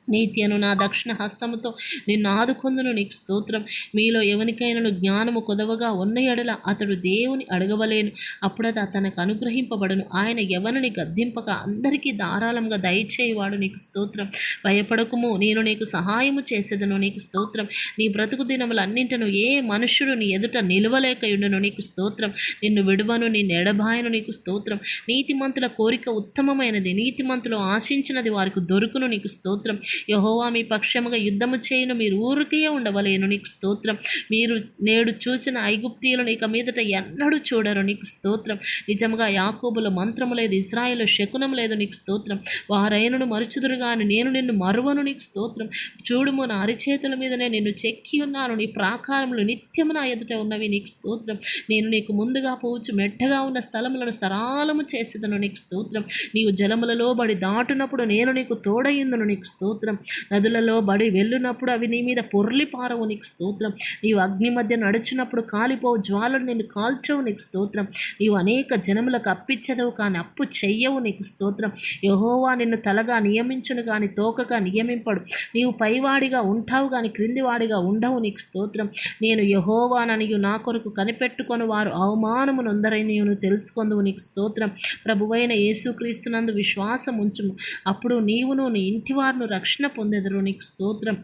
నీత్యను నా దక్షిణ హస్తముతో నిన్ను ఆదుకొందును, నీకు స్తోత్రం. మీలో ఎవనికైనా జ్ఞానము కొదవగా ఉన్న ఎడల అతడు దేవుని అడగవలేను, అప్పుడది అతనికి అనుగ్రహింపబడును. ఆయన ఎవరిని గద్దింపక అందరికీ ధారాళంగా దయచేయువాడు, నీకు స్తోత్రం. భయపడకుము, నేను నీకు సహాయము చేసేదను, నీకు స్తోత్రం. నీ బ్రతుకు దినములన్నింటిను ఏ మనుష్యుడు నీ ఎదుట నిలవలేకయుండును, నీకు స్తోత్రం. నిన్ను విడువను, నిన్ను ఎడబాయను, నీకు స్తోత్రం. నీతిమంతుల కోరిక ఉత్తమమైనది, నీతిమంతులు ఆశించినది వారికి దొరుకును, నీకు స్తోత్రం. యెహోవా మీ పక్షముగా యుద్ధము చేయును, మీరు ఊరికే ఉండవలేను, నీకు స్తోత్రం. మీరు నేడు చూసిన ఐగుప్తీయులను ఇక మీదట ఎన్నడూ చూడరు, నీకు స్తోత్రం. నిజముగా యాకోబుల మంత్రము లేదు, ఇశ్రాయేలు శకునం లేదు, నీకు స్తోత్రం. వారైనను మరుచుదురు గాని నేను నిన్ను మరువను, నీకు స్తోత్రం. చూడుము, నా అరిచేతుల మీదనే నిన్ను చెక్కి ఉన్నాను. నీ ప్రాకారములు నిత్యము నా ఎదుట ఉన్నవి, నీకు స్తోత్రం. నేను నీకు ముందుగా పోవచ్చు మెట్టగా ఉన్న స్థలములను సరాలము చేసేదను, నీకు స్తోత్రం. నీవు జలములలో బడి దాటునప్పుడు నేను నీకు తోడయిందును, నీకు స్తోత్రం. నదులలో బడి వెళ్ళునప్పుడు అవి నీ మీద పొర్లి పారవు, నీకు స్తోత్రం. నీవు అగ్ని మధ్య నడుచున్నప్పుడు కాలిపోవు జ్వాలలు నిన్ను కాల్చవు, నీకు స్తోత్రం. నీవు అనేక జనములకు అప్పిచ్చెదవు కానీ అప్పు చెయ్యవు, నీకు స్తోత్రం. యెహోవా నిన్ను తలగా నియమించును కానీ తోకగా నియమింపడు. నీవు పైవాడిగా ఉంటావు కానీ క్రిందివాడిగా ఉండవు, నీకు స్తోత్రం. నేను యెహోవాననియు నా కొరకు కనిపెట్టుకొని వారు అవమానము నొందరనియును తెలుసుకొందువు, నీకు స్తోత్రం. ప్రభువైన యేసుక్రీస్తునందు విశ్వాసం ఉంచుము, అప్పుడు నీవును నీ ఇంటివారును రక్షణ పొందెదరు, నీకు స్తోత్రం.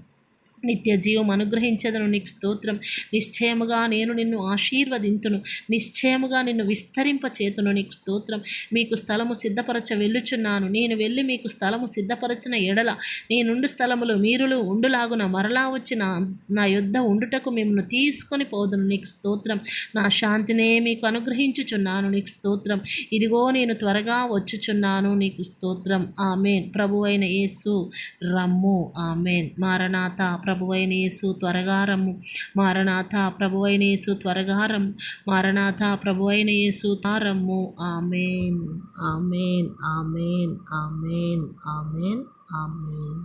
నిత్య జీవం అనుగ్రహించదను, నీకు స్తోత్రం. నిశ్చయముగా నేను నిన్ను ఆశీర్వదింతును, నిశ్చయముగా నిన్ను విస్తరింపచేతును, నీకు స్తోత్రం. మీకు స్థలము సిద్ధపరచ వెళ్ళుచున్నాను. నేను వెళ్ళి మీకు స్థలము సిద్ధపరచిన ఎడల నేనుండు స్థలములో మీరులు ఉండులాగున మరలా వచ్చి నా యొద్ద ఉండుటకు మిమ్మల్ని తీసుకొని పోదును, నీకు స్తోత్రం. నా శాంతినే మీకు అనుగ్రహించుచున్నాను, నీకు స్తోత్రం. ఇదిగో నేను త్వరగా వచ్చుచున్నాను, నీకు స్తోత్రం. ఆమెన్. ప్రభువైన యేసు రమ్ము. ఆమెన్. మారనాథ, ప్రభువైన యేసు త్వరగా రమ్ము. మారనాథ, ప్రభువైన యేసు త్వరగా రమ్ము. మారనాథ, ప్రభువైన యేసు రమ్ము. ఆమెన్. ఆమెన్. ఆమెన్. ఆమెన్. ఆమెన్. ఆమెన్.